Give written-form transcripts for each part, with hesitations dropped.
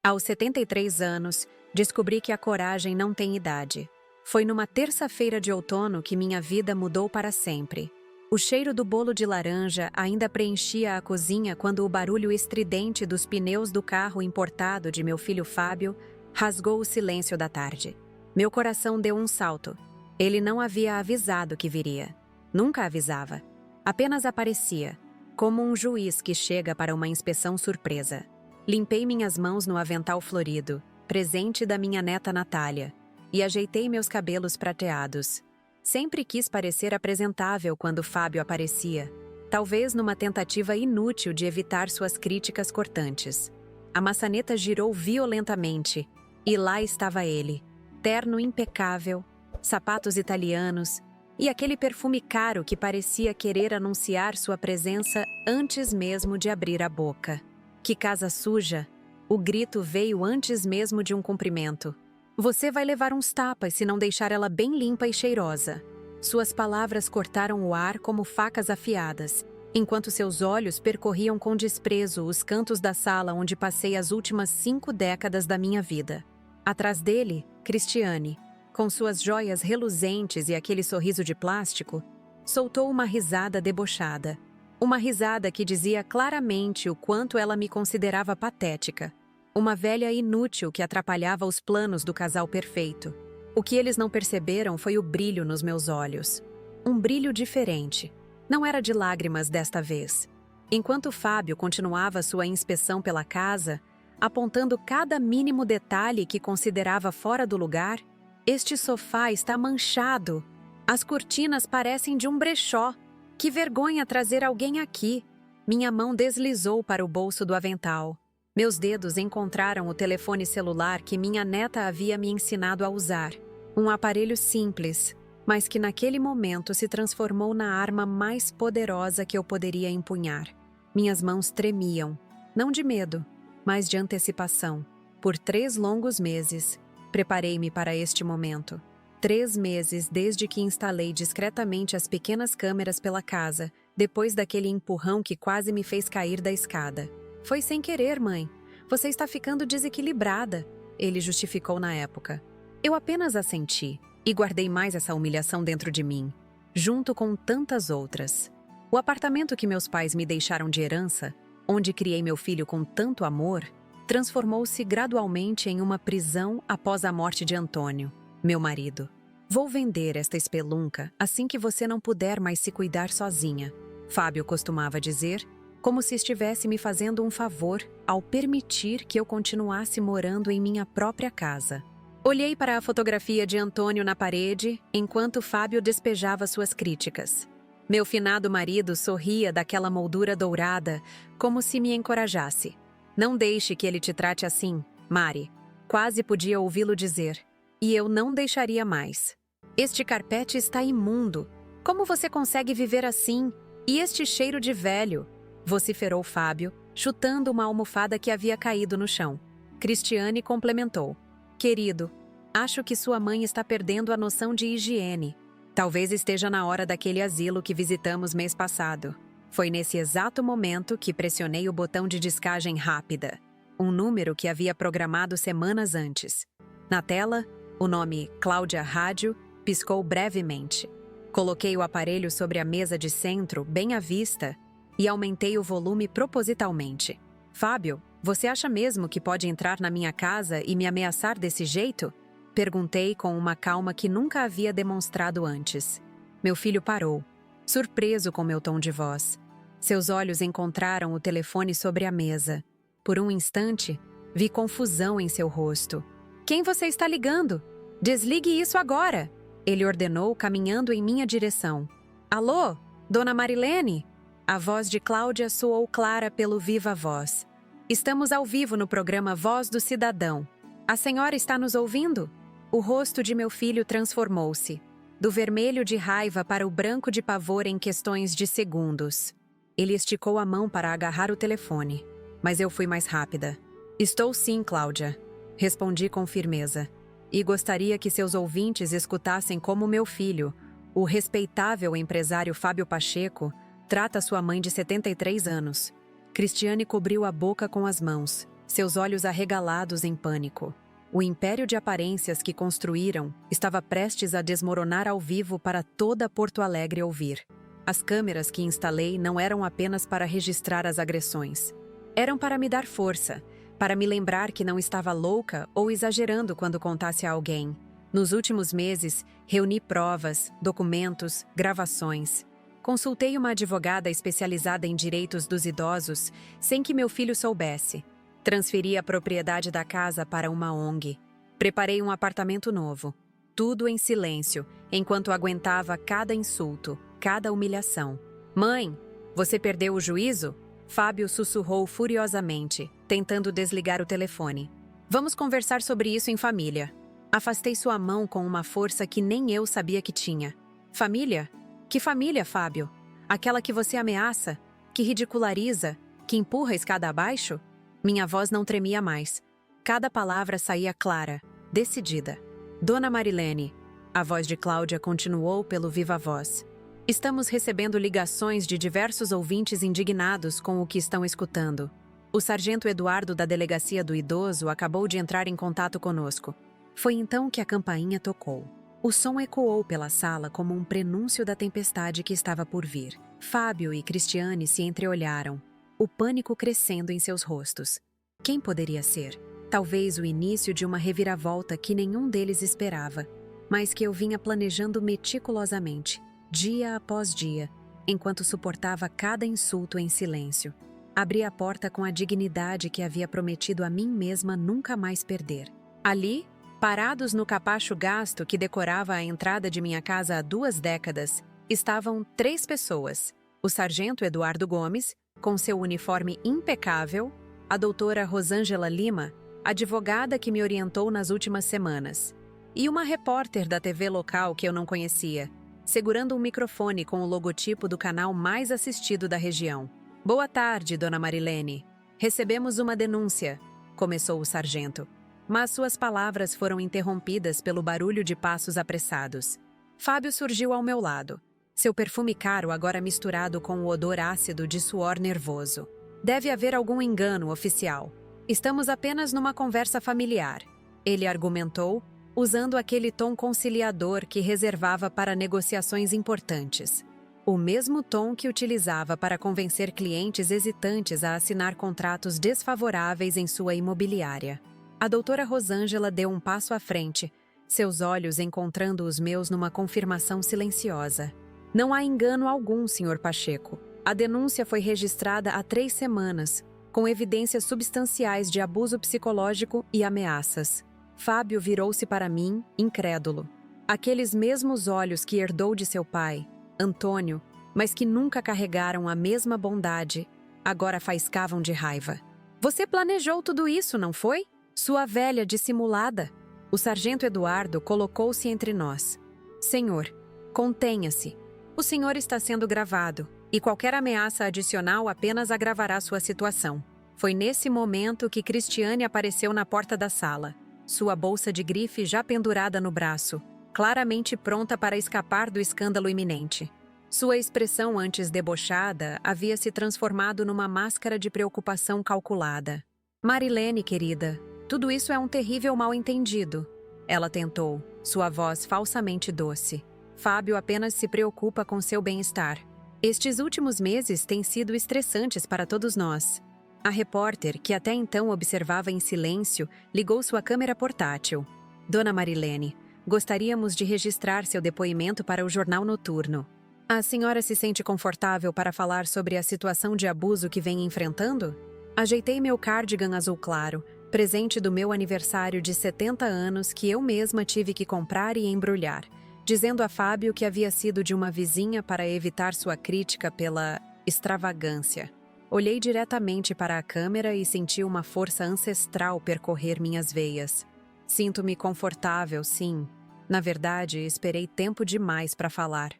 Aos 73 anos, descobri que a coragem não tem idade. Foi numa terça-feira de outono que minha vida mudou para sempre. O cheiro do bolo de laranja ainda preenchia a cozinha quando o barulho estridente dos pneus do carro importado de meu filho Fábio rasgou o silêncio da tarde. Meu coração deu um salto. Ele não havia avisado que viria. Nunca avisava. Apenas aparecia, como um juiz que chega para uma inspeção surpresa. Limpei minhas mãos no avental florido, presente da minha neta Natália, e ajeitei meus cabelos prateados. Sempre quis parecer apresentável quando Fábio aparecia, talvez numa tentativa inútil de evitar suas críticas cortantes. A maçaneta girou violentamente, e lá estava ele, terno impecável, sapatos italianos e aquele perfume caro que parecia querer anunciar sua presença antes mesmo de abrir a boca. Que casa suja! O grito veio antes mesmo de um cumprimento. Você vai levar uns tapas se não deixar ela bem limpa e cheirosa. Suas palavras cortaram o ar como facas afiadas, enquanto seus olhos percorriam com desprezo os cantos da sala onde passei as últimas 5 décadas da minha vida. Atrás dele, Cristiane, com suas joias reluzentes e aquele sorriso de plástico, soltou uma risada debochada. Uma risada que dizia claramente o quanto ela me considerava patética. Uma velha inútil que atrapalhava os planos do casal perfeito. O que eles não perceberam foi o brilho nos meus olhos. Um brilho diferente. Não era de lágrimas desta vez. Enquanto Fábio continuava sua inspeção pela casa, apontando cada mínimo detalhe que considerava fora do lugar, este sofá está manchado. As cortinas parecem de um brechó. Que vergonha trazer alguém aqui. Minha mão deslizou para o bolso do avental. Meus dedos encontraram o telefone celular que minha neta havia me ensinado a usar. Um aparelho simples, mas que naquele momento se transformou na arma mais poderosa que eu poderia empunhar. Minhas mãos tremiam, não de medo, mas de antecipação. Por 3 longos meses, preparei-me para este momento. 3 meses desde que instalei discretamente as pequenas câmeras pela casa, depois daquele empurrão que quase me fez cair da escada. Foi sem querer, mãe. Você está ficando desequilibrada, ele justificou na época. Eu apenas assenti e guardei mais essa humilhação dentro de mim, junto com tantas outras. O apartamento que meus pais me deixaram de herança, onde criei meu filho com tanto amor, transformou-se gradualmente em uma prisão após a morte de Antônio, meu marido. Vou vender esta espelunca assim que você não puder mais se cuidar sozinha, Fábio costumava dizer, como se estivesse me fazendo um favor ao permitir que eu continuasse morando em minha própria casa. Olhei para a fotografia de Antônio na parede, enquanto Fábio despejava suas críticas. Meu finado marido sorria daquela moldura dourada, como se me encorajasse. Não deixe que ele te trate assim, Mari. Quase podia ouvi-lo dizer. E eu não deixaria mais. Este carpete está imundo. Como você consegue viver assim? E este cheiro de velho? Vociferou Fábio, chutando uma almofada que havia caído no chão. Cristiane complementou. Querido, acho que sua mãe está perdendo a noção de higiene. Talvez esteja na hora daquele asilo que visitamos mês passado. Foi nesse exato momento que pressionei o botão de descagem rápida, um número que havia programado semanas antes. Na tela, o nome Cláudia Rádio piscou brevemente. Coloquei o aparelho sobre a mesa de centro, bem à vista, e aumentei o volume propositalmente. Fábio, você acha mesmo que pode entrar na minha casa e me ameaçar desse jeito? Perguntei com uma calma que nunca havia demonstrado antes. Meu filho parou, surpreso com meu tom de voz. Seus olhos encontraram o telefone sobre a mesa. Por um instante, vi confusão em seu rosto. Quem você está ligando? Desligue isso agora! Ele ordenou, caminhando em minha direção. Alô, Dona Marilene? A voz de Cláudia soou clara pelo viva voz. Estamos ao vivo no programa Voz do Cidadão. A senhora está nos ouvindo? O rosto de meu filho transformou-se, do vermelho de raiva para o branco de pavor em questões de segundos. Ele esticou a mão para agarrar o telefone, mas eu fui mais rápida. Estou sim, Cláudia, respondi com firmeza. E gostaria que seus ouvintes escutassem como meu filho, o respeitável empresário Fábio Pacheco, trata sua mãe de 73 anos. Cristiane cobriu a boca com as mãos, seus olhos arregalados em pânico. O império de aparências que construíram estava prestes a desmoronar ao vivo para toda Porto Alegre ouvir. As câmeras que instalei não eram apenas para registrar as agressões. Eram para me dar força, para me lembrar que não estava louca ou exagerando quando contasse a alguém. Nos últimos meses, reuni provas, documentos, gravações. Consultei uma advogada especializada em direitos dos idosos sem que meu filho soubesse. Transferi a propriedade da casa para uma ONG. Preparei um apartamento novo. Tudo em silêncio, enquanto aguentava cada insulto, cada humilhação. "Mãe, você perdeu o juízo?" Fábio sussurrou furiosamente, tentando desligar o telefone. "Vamos conversar sobre isso em família." Afastei sua mão com uma força que nem eu sabia que tinha. "Família? Que família, Fábio? Aquela que você ameaça? Que ridiculariza? Que empurra a escada abaixo?" Minha voz não tremia mais. Cada palavra saía clara, decidida. "Dona Marilene", a voz de Cláudia continuou pelo viva voz. "Estamos recebendo ligações de diversos ouvintes indignados com o que estão escutando. O sargento Eduardo da Delegacia do Idoso acabou de entrar em contato conosco." Foi então que a campainha tocou. O som ecoou pela sala como um prenúncio da tempestade que estava por vir. Fábio e Cristiane se entreolharam, o pânico crescendo em seus rostos. Quem poderia ser? Talvez o início de uma reviravolta que nenhum deles esperava, mas que eu vinha planejando meticulosamente, dia após dia, enquanto suportava cada insulto em silêncio. Abri a porta com a dignidade que havia prometido a mim mesma nunca mais perder. Ali, parados no capacho gasto que decorava a entrada de minha casa há 2 décadas, estavam 3 pessoas: o sargento Eduardo Gomes, com seu uniforme impecável, a doutora Rosângela Lima, advogada que me orientou nas últimas semanas, e uma repórter da TV local que eu não conhecia, segurando um microfone com o logotipo do canal mais assistido da região. "Boa tarde, dona Marilene. Recebemos uma denúncia", começou o sargento. Mas suas palavras foram interrompidas pelo barulho de passos apressados. Fábio surgiu ao meu lado, seu perfume caro agora misturado com o odor ácido de suor nervoso. "Deve haver algum engano, oficial. Estamos apenas numa conversa familiar", ele argumentou, usando aquele tom conciliador que reservava para negociações importantes. O mesmo tom que utilizava para convencer clientes hesitantes a assinar contratos desfavoráveis em sua imobiliária. A doutora Rosângela deu um passo à frente, seus olhos encontrando os meus numa confirmação silenciosa. "Não há engano algum, Sr. Pacheco. A denúncia foi registrada há 3 semanas, com evidências substanciais de abuso psicológico e ameaças." Fábio virou-se para mim, incrédulo. Aqueles mesmos olhos que herdou de seu pai, Antônio, mas que nunca carregaram a mesma bondade, agora faiscavam de raiva. "Você planejou tudo isso, não foi? Sua velha dissimulada." O sargento Eduardo colocou-se entre nós. "Senhor, contenha-se. O senhor está sendo gravado, e qualquer ameaça adicional apenas agravará sua situação." Foi nesse momento que Cristiane apareceu na porta da sala, sua bolsa de grife já pendurada no braço, claramente pronta para escapar do escândalo iminente. Sua expressão antes debochada havia se transformado numa máscara de preocupação calculada. "Marilene, querida, tudo isso é um terrível mal-entendido." Ela tentou, sua voz falsamente doce. "Fábio apenas se preocupa com seu bem-estar. Estes últimos meses têm sido estressantes para todos nós." A repórter, que até então observava em silêncio, ligou sua câmera portátil. "Dona Marilene, gostaríamos de registrar seu depoimento para o jornal noturno. A senhora se sente confortável para falar sobre a situação de abuso que vem enfrentando?" Ajeitei meu cardigan azul claro, presente do meu aniversário de 70 anos que eu mesma tive que comprar e embrulhar, dizendo a Fábio que havia sido de uma vizinha para evitar sua crítica pela extravagância. Olhei diretamente para a câmera e senti uma força ancestral percorrer minhas veias. Sinto-me confortável, sim. Na verdade, esperei tempo demais para falar.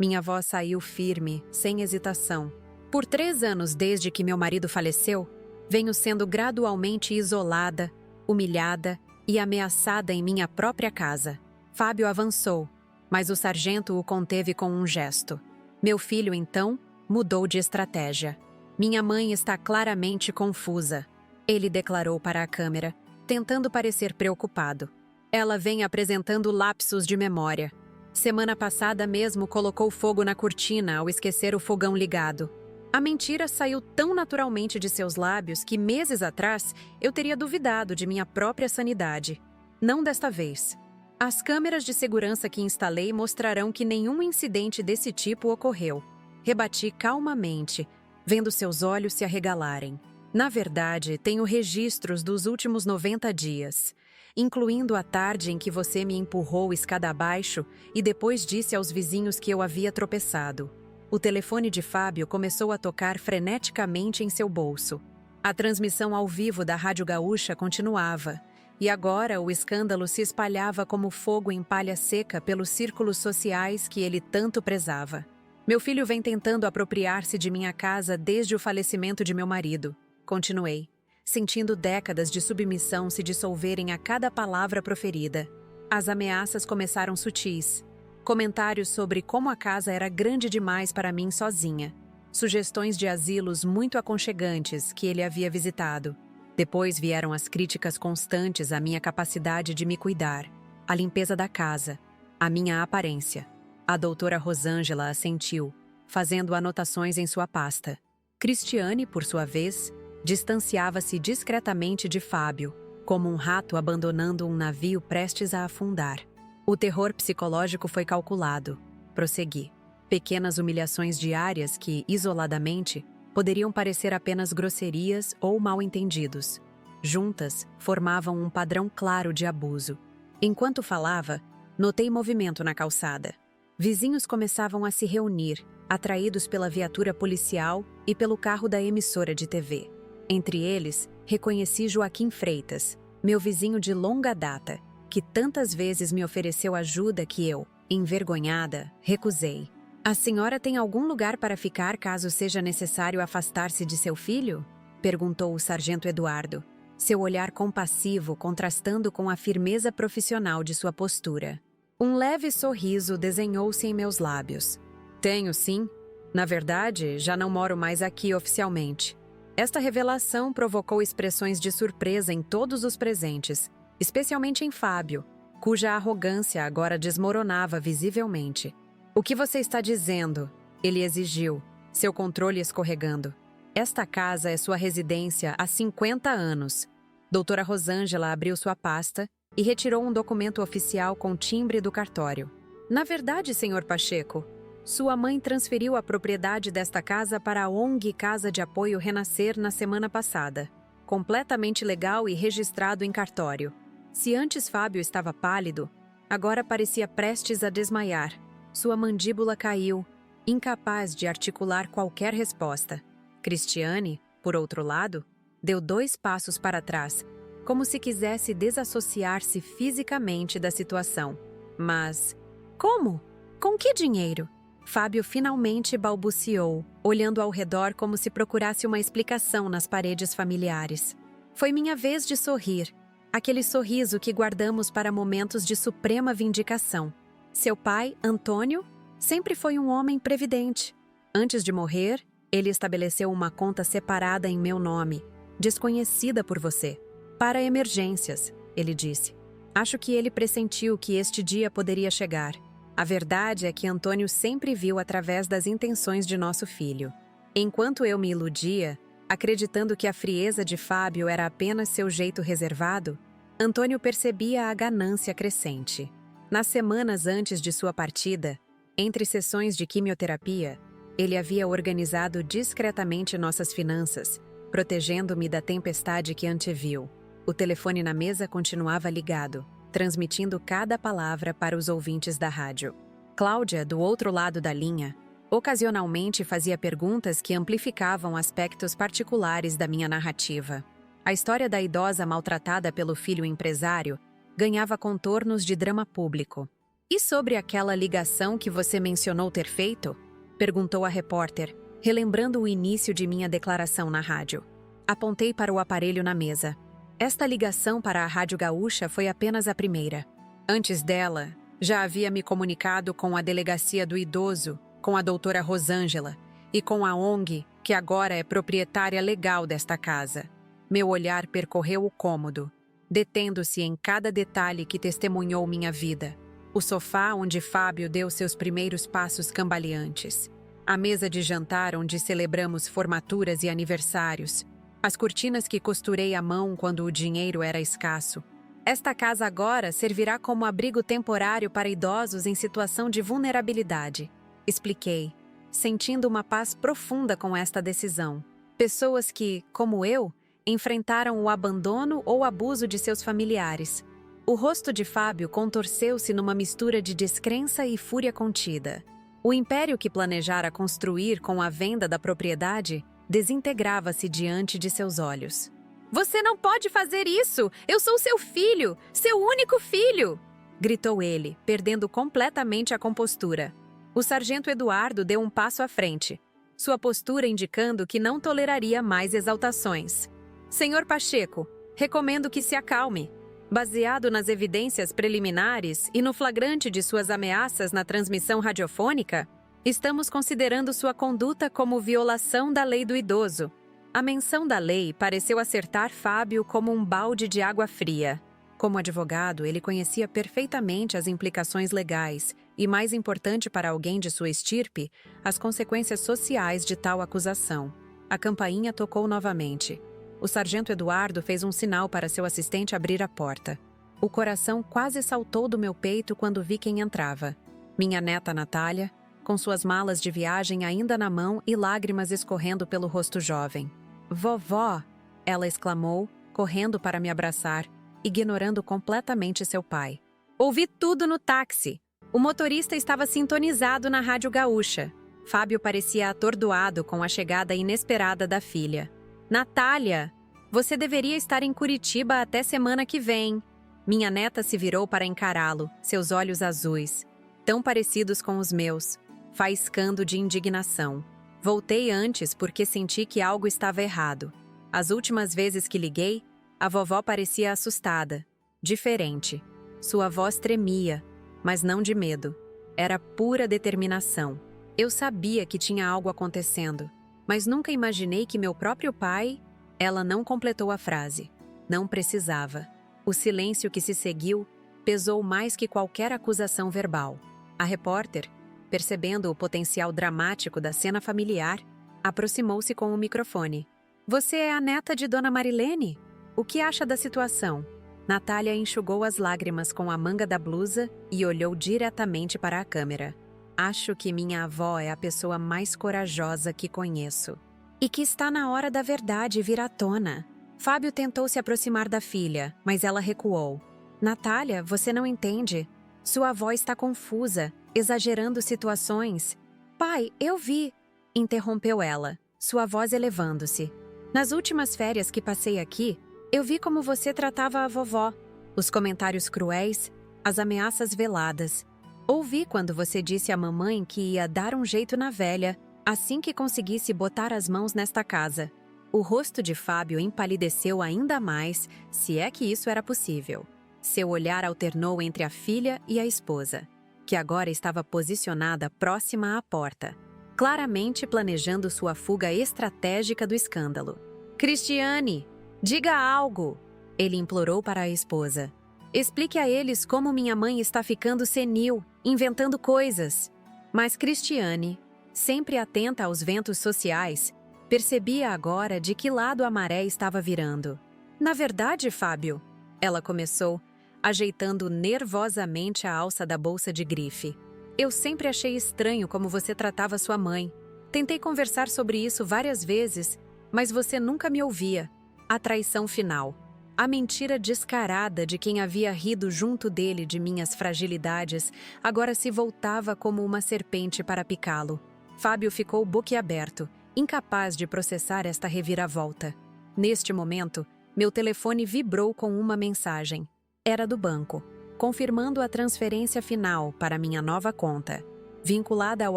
Minha voz saiu firme, sem hesitação. "Por 3 anos desde que meu marido faleceu, venho sendo gradualmente isolada, humilhada e ameaçada em minha própria casa." Fábio avançou, mas o sargento o conteve com um gesto. Meu filho, então, mudou de estratégia. "Minha mãe está claramente confusa." Ele declarou para a câmera, tentando parecer preocupado. Ela vem apresentando lapsos de memória. Semana passada mesmo colocou fogo na cortina ao esquecer o fogão ligado. A mentira saiu tão naturalmente de seus lábios que meses atrás eu teria duvidado de minha própria sanidade. Não desta vez. As câmeras de segurança que instalei mostrarão que nenhum incidente desse tipo ocorreu. Rebati calmamente, vendo seus olhos se arregalarem. Na verdade, tenho registros dos últimos 90 dias, incluindo a tarde em que você me empurrou escada abaixo e depois disse aos vizinhos que eu havia tropeçado. O telefone de Fábio começou a tocar freneticamente em seu bolso. A transmissão ao vivo da Rádio Gaúcha continuava, e agora o escândalo se espalhava como fogo em palha seca pelos círculos sociais que ele tanto prezava. Meu filho vem tentando apropriar-se de minha casa desde o falecimento de meu marido. Continuei, sentindo décadas de submissão se dissolverem a cada palavra proferida. As ameaças começaram sutis. Comentários sobre como a casa era grande demais para mim sozinha. Sugestões de asilos muito aconchegantes que ele havia visitado. Depois vieram as críticas constantes à minha capacidade de me cuidar, a limpeza da casa, a minha aparência. A doutora Rosângela assentiu, fazendo anotações em sua pasta. Cristiane, por sua vez, distanciava-se discretamente de Fábio, como um rato abandonando um navio prestes a afundar. O terror psicológico foi calculado. Prossegui. Pequenas humilhações diárias que, isoladamente, poderiam parecer apenas grosserias ou mal-entendidos. Juntas, formavam um padrão claro de abuso. Enquanto falava, notei movimento na calçada. Vizinhos começavam a se reunir, atraídos pela viatura policial e pelo carro da emissora de TV. Entre eles, reconheci Joaquim Freitas, meu vizinho de longa data, que tantas vezes me ofereceu ajuda que eu, envergonhada, recusei. A senhora tem algum lugar para ficar caso seja necessário afastar-se de seu filho? Perguntou o sargento Eduardo, seu olhar compassivo contrastando com a firmeza profissional de sua postura. Um leve sorriso desenhou-se em meus lábios. Tenho, sim. Na verdade, já não moro mais aqui oficialmente. Esta revelação provocou expressões de surpresa em todos os presentes, especialmente em Fábio, cuja arrogância agora desmoronava visivelmente. O que você está dizendo? Ele exigiu, seu controle escorregando. Esta casa é sua residência há 50 anos. Doutora Rosângela abriu sua pasta e retirou um documento oficial com timbre do cartório. Na verdade, senhor Pacheco, sua mãe transferiu a propriedade desta casa para a ONG Casa de Apoio Renascer na semana passada. Completamente legal e registrado em cartório. Se antes Fábio estava pálido, agora parecia prestes a desmaiar. Sua mandíbula caiu, incapaz de articular qualquer resposta. Cristiane, por outro lado, deu 2 passos para trás, como se quisesse desassociar-se fisicamente da situação. Mas, como? Com que dinheiro? Fábio finalmente balbuciou, olhando ao redor como se procurasse uma explicação nas paredes familiares. Foi minha vez de sorrir, aquele sorriso que guardamos para momentos de suprema vindicação. Seu pai, Antônio, sempre foi um homem previdente. Antes de morrer, ele estabeleceu uma conta separada em meu nome, desconhecida por você. Para emergências, ele disse. Acho que ele pressentiu que este dia poderia chegar. A verdade é que Antônio sempre viu através das intenções de nosso filho. Enquanto eu me iludia, acreditando que a frieza de Fábio era apenas seu jeito reservado, Antônio percebia a ganância crescente. Nas semanas antes de sua partida, entre sessões de quimioterapia, ele havia organizado discretamente nossas finanças, protegendo-me da tempestade que anteviu. O telefone na mesa continuava ligado, transmitindo cada palavra para os ouvintes da rádio. Cláudia, do outro lado da linha, ocasionalmente fazia perguntas que amplificavam aspectos particulares da minha narrativa. A história da idosa maltratada pelo filho empresário ganhava contornos de drama público. E sobre aquela ligação que você mencionou ter feito? Perguntou a repórter, relembrando o início de minha declaração na rádio. Apontei para o aparelho na mesa. Esta ligação para a Rádio Gaúcha foi apenas a primeira. Antes dela, já havia me comunicado com a Delegacia do Idoso, com a doutora Rosângela e com a ONG, que agora é proprietária legal desta casa. Meu olhar percorreu o cômodo, detendo-se em cada detalhe que testemunhou minha vida. O sofá onde Fábio deu seus primeiros passos cambaleantes. A mesa de jantar onde celebramos formaturas e aniversários. As cortinas que costurei à mão quando o dinheiro era escasso. Esta casa agora servirá como abrigo temporário para idosos em situação de vulnerabilidade. Expliquei, sentindo uma paz profunda com esta decisão. Pessoas que, como eu, enfrentaram o abandono ou abuso de seus familiares. O rosto de Fábio contorceu-se numa mistura de descrença e fúria contida. O império que planejara construir com a venda da propriedade desintegrava-se diante de seus olhos. "Você não pode fazer isso! Eu sou seu filho! Seu único filho!" gritou ele, perdendo completamente a compostura. O sargento Eduardo deu um passo à frente, sua postura indicando que não toleraria mais exaltações. "Senhor Pacheco, recomendo que se acalme. Baseado nas evidências preliminares e no flagrante de suas ameaças na transmissão radiofônica, estamos considerando sua conduta como violação da lei do idoso." A menção da lei pareceu acertar Fábio como um balde de água fria. Como advogado, ele conhecia perfeitamente as implicações legais e, mais importante para alguém de sua estirpe, as consequências sociais de tal acusação. A campainha tocou novamente. O sargento Eduardo fez um sinal para seu assistente abrir a porta. O coração quase saltou do meu peito quando vi quem entrava. Minha neta Natália, com suas malas de viagem ainda na mão e lágrimas escorrendo pelo rosto jovem. "Vovó!" ela exclamou, correndo para me abraçar, ignorando completamente seu pai. "Ouvi tudo no táxi. O motorista estava sintonizado na Rádio Gaúcha." Fábio parecia atordoado com a chegada inesperada da filha. "Natália, você deveria estar em Curitiba até semana que vem." Minha neta se virou para encará-lo, seus olhos azuis, tão parecidos com os meus, faiscando de indignação. Voltei antes porque senti que algo estava errado. As últimas vezes que liguei, a vovó parecia assustada, diferente. Sua voz tremia, mas não de medo. Era pura determinação. Eu sabia que tinha algo acontecendo, mas nunca imaginei que meu próprio pai... Ela não completou a frase. Não precisava. O silêncio que se seguiu pesou mais que qualquer acusação verbal. A repórter, percebendo o potencial dramático da cena familiar, aproximou-se com o microfone. "Você é a neta de Dona Marilene? O que acha da situação?" Natália enxugou as lágrimas com a manga da blusa e olhou diretamente para a câmera. "Acho que minha avó é a pessoa mais corajosa que conheço. E que está na hora da verdade vir à tona." Fábio tentou se aproximar da filha, mas ela recuou. "Natália, você não entende. Sua avó está confusa, exagerando situações." "Pai, eu vi", interrompeu ela, sua voz elevando-se. "Nas últimas férias que passei aqui, eu vi como você tratava a vovó. Os comentários cruéis, as ameaças veladas. Ouvi quando você disse à mamãe que ia dar um jeito na velha, assim que conseguisse botar as mãos nesta casa." O rosto de Fábio empalideceu ainda mais, se é que isso era possível. Seu olhar alternou entre a filha e a esposa, que agora estava posicionada próxima à porta, claramente planejando sua fuga estratégica do escândalo. "Cristiane, diga algo!" ele implorou para a esposa. "Explique a eles como minha mãe está ficando senil, inventando coisas." Mas Cristiane, sempre atenta aos ventos sociais, percebia agora de que lado a maré estava virando. "Na verdade, Fábio," ela começou, ajeitando nervosamente a alça da bolsa de grife. "Eu sempre achei estranho como você tratava sua mãe. Tentei conversar sobre isso várias vezes, mas você nunca me ouvia. A traição final. A mentira descarada de quem havia rido junto dele de minhas fragilidades agora se voltava como uma serpente para picá-lo." Fábio ficou boquiaberto, incapaz de processar esta reviravolta. Neste momento, meu telefone vibrou com uma mensagem. Era do banco, confirmando a transferência final para minha nova conta, vinculada ao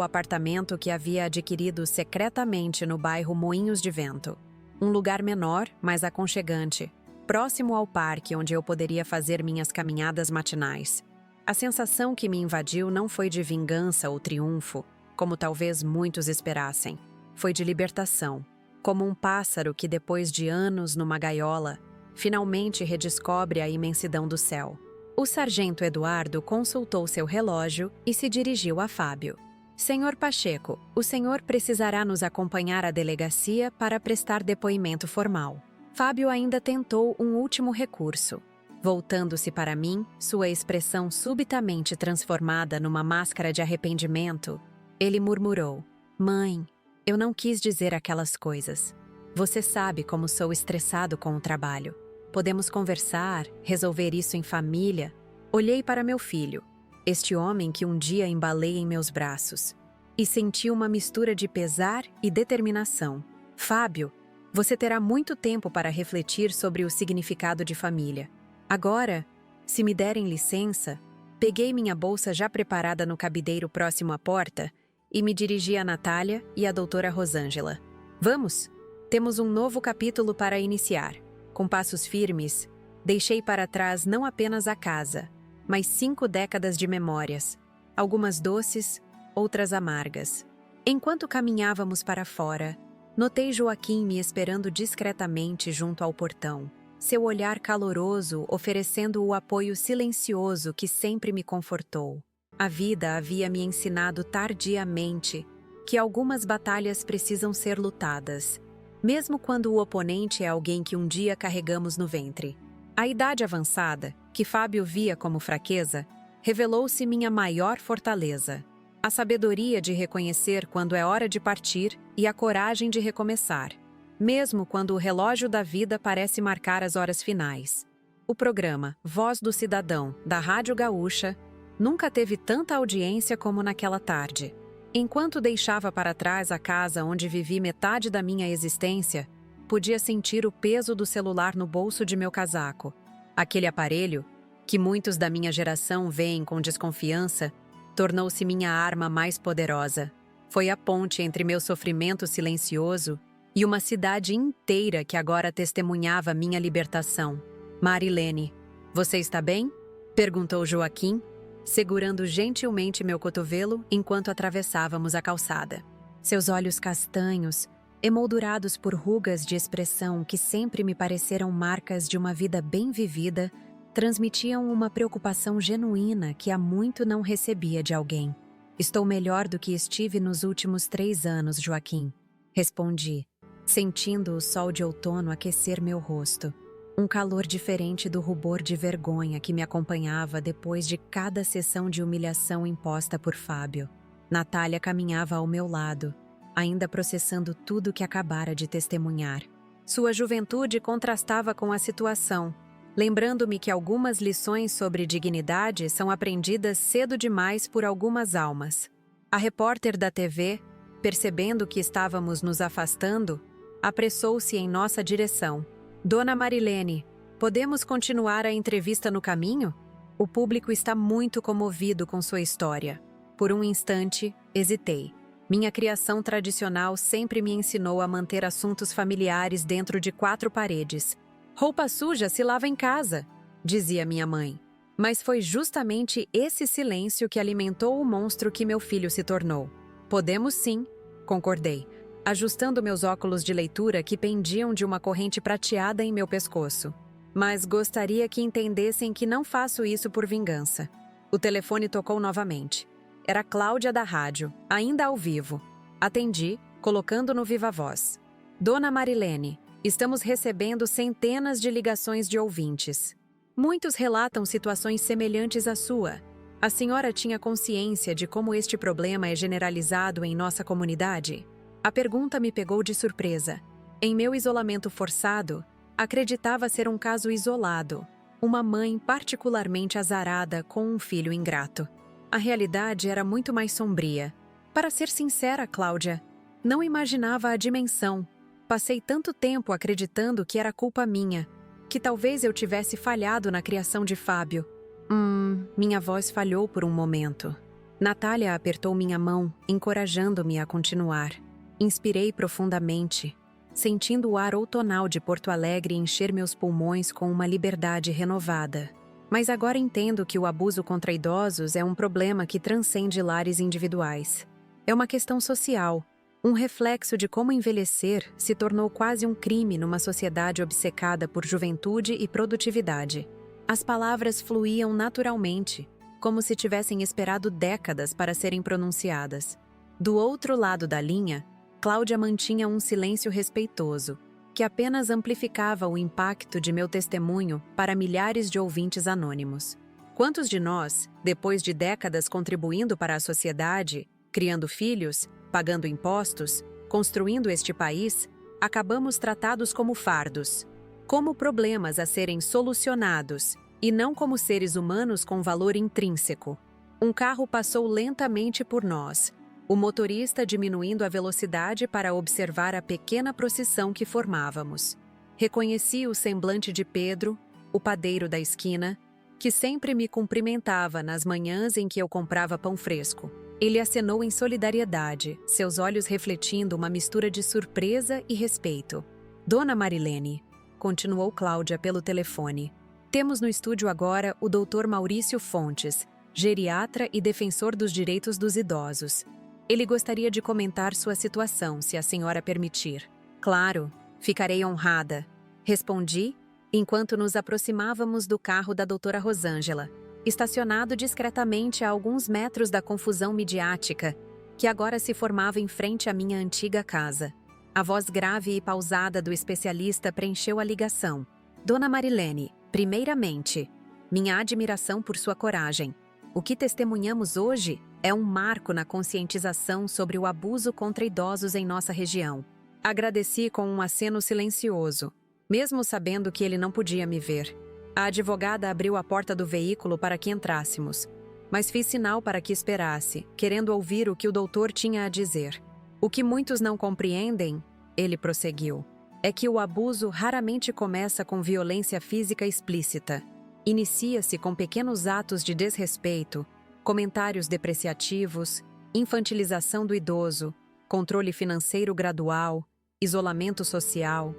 apartamento que havia adquirido secretamente no bairro Moinhos de Vento. Um lugar menor, mas aconchegante, próximo ao parque onde eu poderia fazer minhas caminhadas matinais. A sensação que me invadiu não foi de vingança ou triunfo, como talvez muitos esperassem. Foi de libertação, como um pássaro que, depois de anos numa gaiola, finalmente redescobre a imensidão do céu. O sargento Eduardo consultou seu relógio e se dirigiu a Fábio. Senhor Pacheco, o senhor precisará nos acompanhar à delegacia para prestar depoimento formal. Fábio ainda tentou um último recurso. Voltando-se para mim, sua expressão subitamente transformada numa máscara de arrependimento, ele murmurou: Mãe, eu não quis dizer aquelas coisas. Você sabe como sou estressado com o trabalho. Podemos conversar, resolver isso em família. Olhei para meu filho, este homem que um dia embalei em meus braços, e senti uma mistura de pesar e determinação. Fábio, você terá muito tempo para refletir sobre o significado de família. Agora, se me derem licença, peguei minha bolsa já preparada no cabideiro próximo à porta e me dirigi a Natália e à doutora Rosângela. Vamos! Temos um novo capítulo para iniciar. Com passos firmes, deixei para trás não apenas a casa, mas 5 décadas de memórias, algumas doces, outras amargas. Enquanto caminhávamos para fora, notei Joaquim me esperando discretamente junto ao portão, seu olhar caloroso oferecendo o apoio silencioso que sempre me confortou. A vida havia me ensinado tardiamente que algumas batalhas precisam ser lutadas, mesmo quando o oponente é alguém que um dia carregamos no ventre. A idade avançada, que Fábio via como fraqueza, revelou-se minha maior fortaleza. A sabedoria de reconhecer quando é hora de partir e a coragem de recomeçar, mesmo quando o relógio da vida parece marcar as horas finais. O programa Voz do Cidadão, da Rádio Gaúcha, nunca teve tanta audiência como naquela tarde. Enquanto deixava para trás a casa onde vivi metade da minha existência, podia sentir o peso do celular no bolso de meu casaco. Aquele aparelho, que muitos da minha geração veem com desconfiança, tornou-se minha arma mais poderosa. Foi a ponte entre meu sofrimento silencioso e uma cidade inteira que agora testemunhava minha libertação. Marilene, você está bem? Perguntou Joaquim, segurando gentilmente meu cotovelo enquanto atravessávamos a calçada. Seus olhos castanhos, emoldurados por rugas de expressão que sempre me pareceram marcas de uma vida bem vivida, transmitiam uma preocupação genuína que há muito não recebia de alguém. Estou melhor do que estive nos últimos 3 anos, Joaquim, respondi, sentindo o sol de outono aquecer meu rosto. Um calor diferente do rubor de vergonha que me acompanhava depois de cada sessão de humilhação imposta por Fábio. Natália caminhava ao meu lado, ainda processando tudo que acabara de testemunhar. Sua juventude contrastava com a situação, lembrando-me que algumas lições sobre dignidade são aprendidas cedo demais por algumas almas. A repórter da TV, percebendo que estávamos nos afastando, apressou-se em nossa direção. Dona Marilene, podemos continuar a entrevista no caminho? O público está muito comovido com sua história. Por um instante, hesitei. Minha criação tradicional sempre me ensinou a manter assuntos familiares dentro de 4 paredes. Roupa suja se lava em casa, dizia minha mãe. Mas foi justamente esse silêncio que alimentou o monstro que meu filho se tornou. Podemos sim, concordei, ajustando meus óculos de leitura que pendiam de uma corrente prateada em meu pescoço. Mas gostaria que entendessem que não faço isso por vingança. O telefone tocou novamente. Era Cláudia da rádio, ainda ao vivo. Atendi, colocando no viva-voz. Dona Marilene, estamos recebendo centenas de ligações de ouvintes. Muitos relatam situações semelhantes à sua. A senhora tinha consciência de como este problema é generalizado em nossa comunidade? A pergunta me pegou de surpresa. Em meu isolamento forçado, acreditava ser um caso isolado, uma mãe particularmente azarada com um filho ingrato. A realidade era muito mais sombria. Para ser sincera, Cláudia, não imaginava a dimensão. Passei tanto tempo acreditando que era culpa minha, que talvez eu tivesse falhado na criação de Fábio. Minha voz falhou por um momento. Natália apertou minha mão, encorajando-me a continuar. Inspirei profundamente, sentindo o ar outonal de Porto Alegre encher meus pulmões com uma liberdade renovada. Mas agora entendo que o abuso contra idosos é um problema que transcende lares individuais. É uma questão social, Um reflexo de como envelhecer se tornou quase um crime numa sociedade obcecada por juventude e produtividade. As palavras fluíam naturalmente, como se tivessem esperado décadas para serem pronunciadas. Do outro lado da linha, Cláudia mantinha um silêncio respeitoso, que apenas amplificava o impacto de meu testemunho para milhares de ouvintes anônimos. Quantos de nós, depois de décadas contribuindo para a sociedade, criando filhos, pagando impostos, construindo este país, acabamos tratados como fardos, como problemas a serem solucionados, e não como seres humanos com valor intrínseco? Um carro passou lentamente por nós, o motorista diminuindo a velocidade para observar a pequena procissão que formávamos. Reconheci o semblante de Pedro, o padeiro da esquina, que sempre me cumprimentava nas manhãs em que eu comprava pão fresco. Ele acenou em solidariedade, seus olhos refletindo uma mistura de surpresa e respeito. Dona Marilene, continuou Cláudia pelo telefone. Temos no estúdio agora o Dr. Maurício Fontes, geriatra e defensor dos direitos dos idosos. Ele gostaria de comentar sua situação, se a senhora permitir. Claro, ficarei honrada, respondi, enquanto nos aproximávamos do carro da doutora Rosângela, estacionado discretamente a alguns metros da confusão midiática, que agora se formava em frente à minha antiga casa. A voz grave e pausada do especialista preencheu a ligação. Dona Marilene, primeiramente, minha admiração por sua coragem. O que testemunhamos hoje é um marco na conscientização sobre o abuso contra idosos em nossa região. Agradeci com um aceno silencioso, mesmo sabendo que ele não podia me ver. A advogada abriu a porta do veículo para que entrássemos, mas fiz sinal para que esperasse, querendo ouvir o que o doutor tinha a dizer. O que muitos não compreendem, ele prosseguiu, é que o abuso raramente começa com violência física explícita. Inicia-se com pequenos atos de desrespeito, comentários depreciativos, infantilização do idoso, controle financeiro gradual, isolamento social.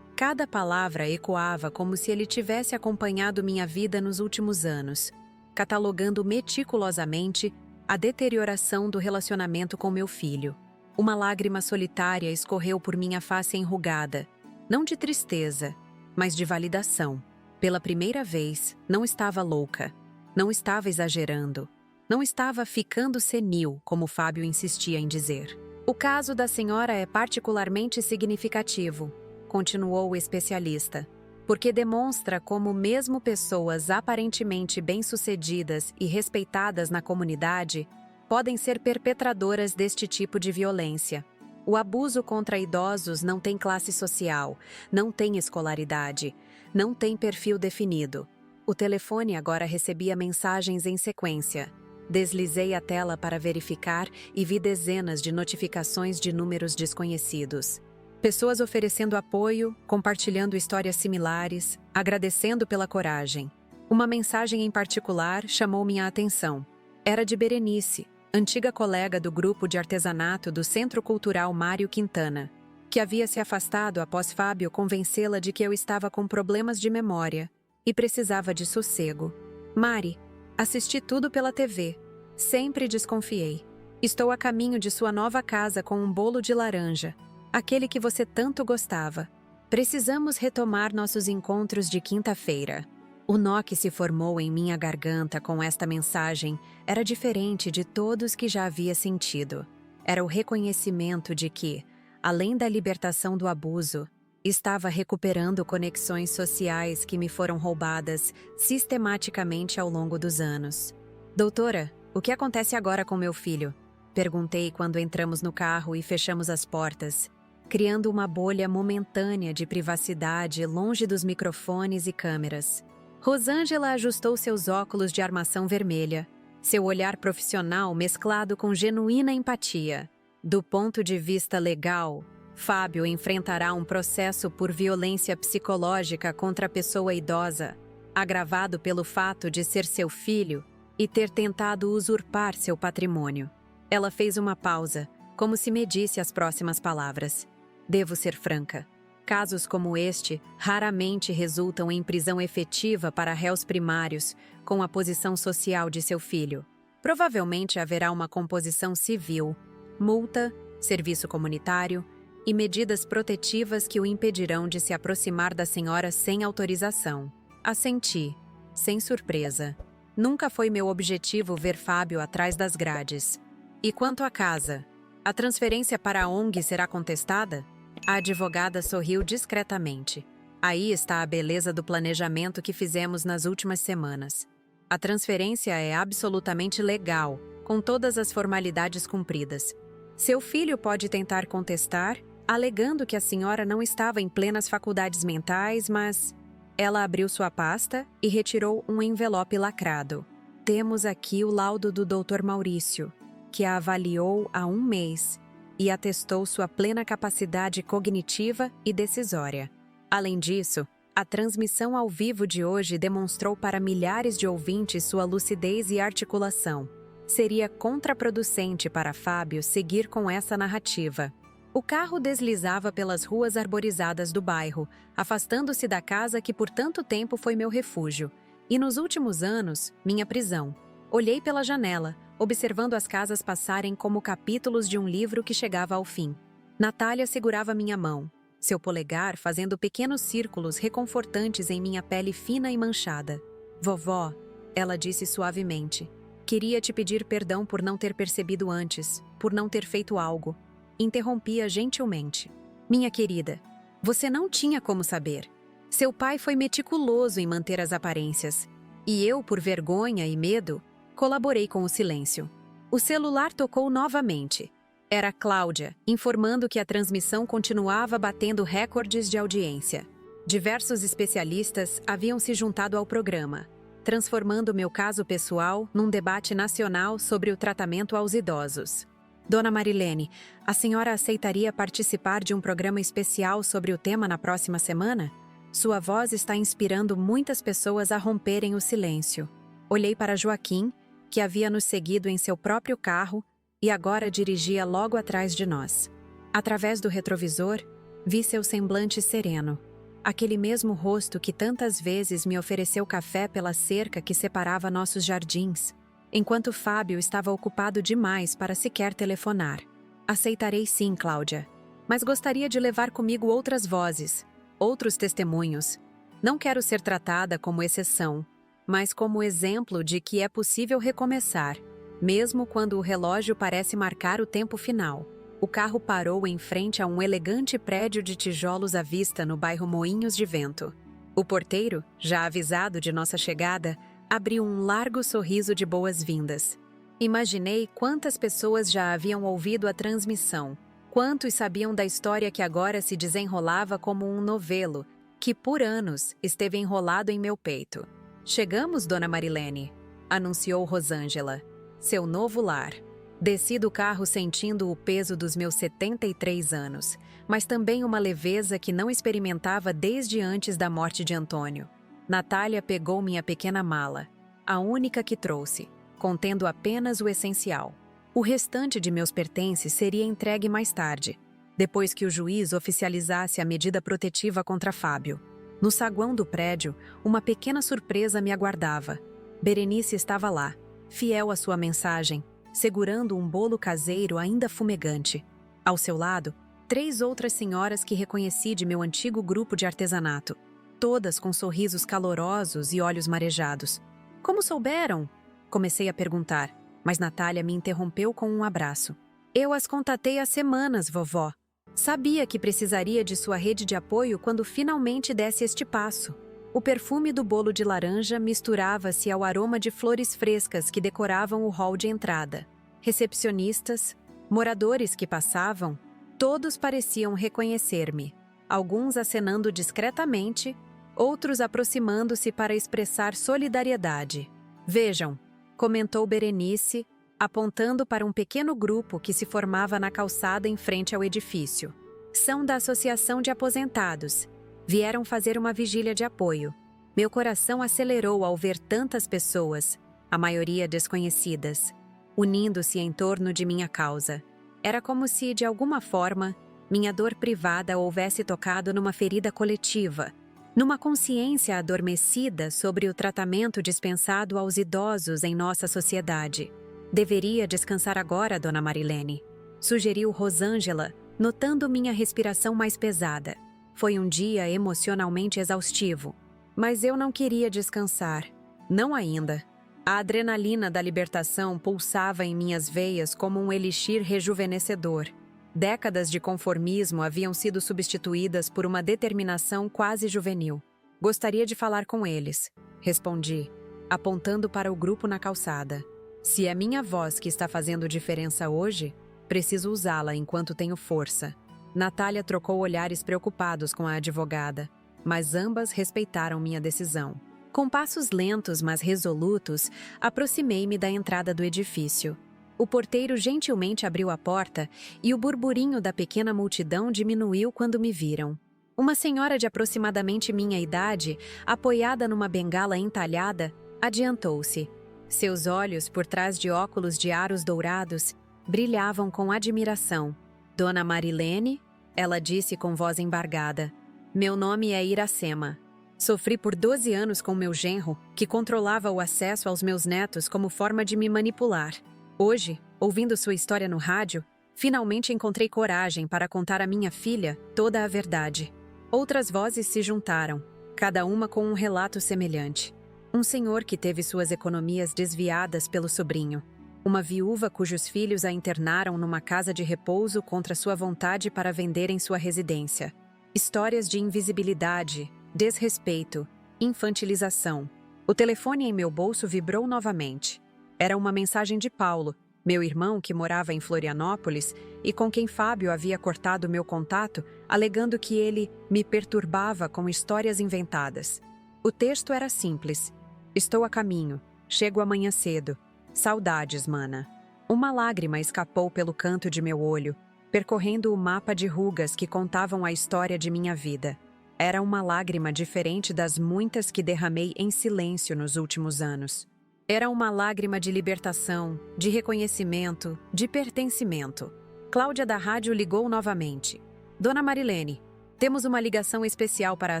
Cada palavra ecoava como se ele tivesse acompanhado minha vida nos últimos anos, catalogando meticulosamente a deterioração do relacionamento com meu filho. Uma lágrima solitária escorreu por minha face enrugada, não de tristeza, mas de validação. Pela primeira vez, não estava louca, não estava exagerando, não estava ficando senil, como Fábio insistia em dizer. O caso da senhora é particularmente significativo, continuou o especialista, porque demonstra como mesmo pessoas aparentemente bem-sucedidas e respeitadas na comunidade podem ser perpetradoras deste tipo de violência. O abuso contra idosos não tem classe social, não tem escolaridade, não tem perfil definido. O telefone agora recebia mensagens em sequência. Deslizei a tela para verificar e vi dezenas de notificações de números desconhecidos. Pessoas oferecendo apoio, compartilhando histórias similares, agradecendo pela coragem. Uma mensagem em particular chamou minha atenção. Era de Berenice, antiga colega do grupo de artesanato do Centro Cultural Mário Quintana, que havia se afastado após Fábio convencê-la de que eu estava com problemas de memória e precisava de sossego. Mari, assisti tudo pela TV. Sempre desconfiei. Estou a caminho de sua nova casa com um bolo de laranja, aquele que você tanto gostava. Precisamos retomar nossos encontros de quinta-feira. O nó que se formou em minha garganta com esta mensagem era diferente de todos que já havia sentido. Era o reconhecimento de que, além da libertação do abuso, estava recuperando conexões sociais que me foram roubadas sistematicamente ao longo dos anos. Doutora, o que acontece agora com meu filho? Perguntei quando entramos no carro e fechamos as portas, criando uma bolha momentânea de privacidade longe dos microfones e câmeras. Rosângela ajustou seus óculos de armação vermelha, seu olhar profissional mesclado com genuína empatia. Do ponto de vista legal, Fábio enfrentará um processo por violência psicológica contra a pessoa idosa, agravado pelo fato de ser seu filho e ter tentado usurpar seu patrimônio. Ela fez uma pausa, como se medisse as próximas palavras. Devo ser franca. Casos como este raramente resultam em prisão efetiva para réus primários com a posição social de seu filho. Provavelmente haverá uma composição civil, multa, serviço comunitário e medidas protetivas que o impedirão de se aproximar da senhora sem autorização. Assenti, sem surpresa. Nunca foi meu objetivo ver Fábio atrás das grades. E quanto à casa? A transferência para a ONG será contestada? A advogada sorriu discretamente. Aí está a beleza do planejamento que fizemos nas últimas semanas. A transferência é absolutamente legal, com todas as formalidades cumpridas. Seu filho pode tentar contestar, alegando que a senhora não estava em plenas faculdades mentais, mas... Ela abriu sua pasta e retirou um envelope lacrado. Temos aqui o laudo do Dr. Maurício, que a avaliou há 1 mês e atestou sua plena capacidade cognitiva e decisória. Além disso, a transmissão ao vivo de hoje demonstrou para milhares de ouvintes sua lucidez e articulação. Seria contraproducente para Fábio seguir com essa narrativa. O carro deslizava pelas ruas arborizadas do bairro, afastando-se da casa que por tanto tempo foi meu refúgio, e nos últimos anos, minha prisão. Olhei pela janela, observando as casas passarem como capítulos de um livro que chegava ao fim. Natália segurava minha mão, seu polegar fazendo pequenos círculos reconfortantes em minha pele fina e manchada. Vovó, ela disse suavemente, queria te pedir perdão por não ter percebido antes, por não ter feito algo. Interrompia gentilmente. Minha querida, você não tinha como saber. Seu pai foi meticuloso em manter as aparências. E eu, por vergonha e medo, colaborei com o silêncio. O celular tocou novamente. Era Cláudia, informando que a transmissão continuava batendo recordes de audiência. Diversos especialistas haviam se juntado ao programa, transformando meu caso pessoal num debate nacional sobre o tratamento aos idosos. Dona Marilene, a senhora aceitaria participar de um programa especial sobre o tema na próxima semana? Sua voz está inspirando muitas pessoas a romperem o silêncio. Olhei para Joaquim, que havia nos seguido em seu próprio carro e agora dirigia logo atrás de nós. Através do retrovisor, vi seu semblante sereno. Aquele mesmo rosto que tantas vezes me ofereceu café pela cerca que separava nossos jardins, enquanto Fábio estava ocupado demais para sequer telefonar. Aceitarei sim, Cláudia, mas gostaria de levar comigo outras vozes, outros testemunhos. Não quero ser tratada como exceção, mas como exemplo de que é possível recomeçar, mesmo quando o relógio parece marcar o tempo final. O carro parou em frente a um elegante prédio de tijolos à vista no bairro Moinhos de Vento. O porteiro, já avisado de nossa chegada, abriu um largo sorriso de boas-vindas. Imaginei quantas pessoas já haviam ouvido a transmissão, quantos sabiam da história que agora se desenrolava como um novelo, que por anos esteve enrolado em meu peito. Chegamos, Dona Marilene, anunciou Rosângela. Seu novo lar. Desci do carro sentindo o peso dos meus 73 anos, mas também uma leveza que não experimentava desde antes da morte de Antônio. Natália pegou minha pequena mala, a única que trouxe, contendo apenas o essencial. O restante de meus pertences seria entregue mais tarde, depois que o juiz oficializasse a medida protetiva contra Fábio. No saguão do prédio, uma pequena surpresa me aguardava. Berenice estava lá, fiel à sua mensagem, segurando um bolo caseiro ainda fumegante. Ao seu lado, 3 outras senhoras que reconheci de meu antigo grupo de artesanato, todas com sorrisos calorosos e olhos marejados. Como souberam? Comecei a perguntar, mas Natália me interrompeu com um abraço. Eu as contatei há semanas, vovó. Sabia que precisaria de sua rede de apoio quando finalmente desse este passo. O perfume do bolo de laranja misturava-se ao aroma de flores frescas que decoravam o hall de entrada. Recepcionistas, moradores que passavam, todos pareciam reconhecer-me. Alguns acenando discretamente, outros aproximando-se para expressar solidariedade. Vejam, comentou Berenice, apontando para um pequeno grupo que se formava na calçada em frente ao edifício. São da Associação de Aposentados. Vieram fazer uma vigília de apoio. Meu coração acelerou ao ver tantas pessoas, a maioria desconhecidas, unindo-se em torno de minha causa. Era como se, de alguma forma, minha dor privada houvesse tocado numa ferida coletiva, numa consciência adormecida sobre o tratamento dispensado aos idosos em nossa sociedade. Deveria descansar agora, Dona Marilene. sugeriu Rosângela, notando minha respiração mais pesada. Foi um dia emocionalmente exaustivo, mas eu não queria descansar. Não ainda. A adrenalina da libertação pulsava em minhas veias como um elixir rejuvenescedor. Décadas de conformismo haviam sido substituídas por uma determinação quase juvenil. Gostaria de falar com eles, respondi, apontando para o grupo na calçada. Se é minha voz que está fazendo diferença hoje, preciso usá-la enquanto tenho força. Natália trocou olhares preocupados com a advogada, mas ambas respeitaram minha decisão. Com passos lentos, mas resolutos, aproximei-me da entrada do edifício. O porteiro gentilmente abriu a porta e o burburinho da pequena multidão diminuiu quando me viram. Uma senhora de aproximadamente minha idade, apoiada numa bengala entalhada, adiantou-se. Seus olhos, por trás de óculos de aros dourados, brilhavam com admiração. Dona Marilene, ela disse com voz embargada. Meu nome é Iracema. Sofri por 12 anos com meu genro, que controlava o acesso aos meus netos como forma de me manipular. Hoje, ouvindo sua história no rádio, finalmente encontrei coragem para contar à minha filha toda a verdade. Outras vozes se juntaram, cada uma com um relato semelhante. Um senhor que teve suas economias desviadas pelo sobrinho. Uma viúva cujos filhos a internaram numa casa de repouso contra sua vontade para venderem sua residência. Histórias de invisibilidade, desrespeito, infantilização. O telefone em meu bolso vibrou novamente. Era uma mensagem de Paulo, meu irmão que morava em Florianópolis e com quem Fábio havia cortado meu contato, alegando que ele me perturbava com histórias inventadas. O texto era simples. Estou a caminho. Chego amanhã cedo. Saudades, mana. Uma lágrima escapou pelo canto de meu olho, percorrendo o mapa de rugas que contavam a história de minha vida. Era uma lágrima diferente das muitas que derramei em silêncio nos últimos anos. Era uma lágrima de libertação, de reconhecimento, de pertencimento. Cláudia da rádio ligou novamente. Dona Marilene, temos uma ligação especial para a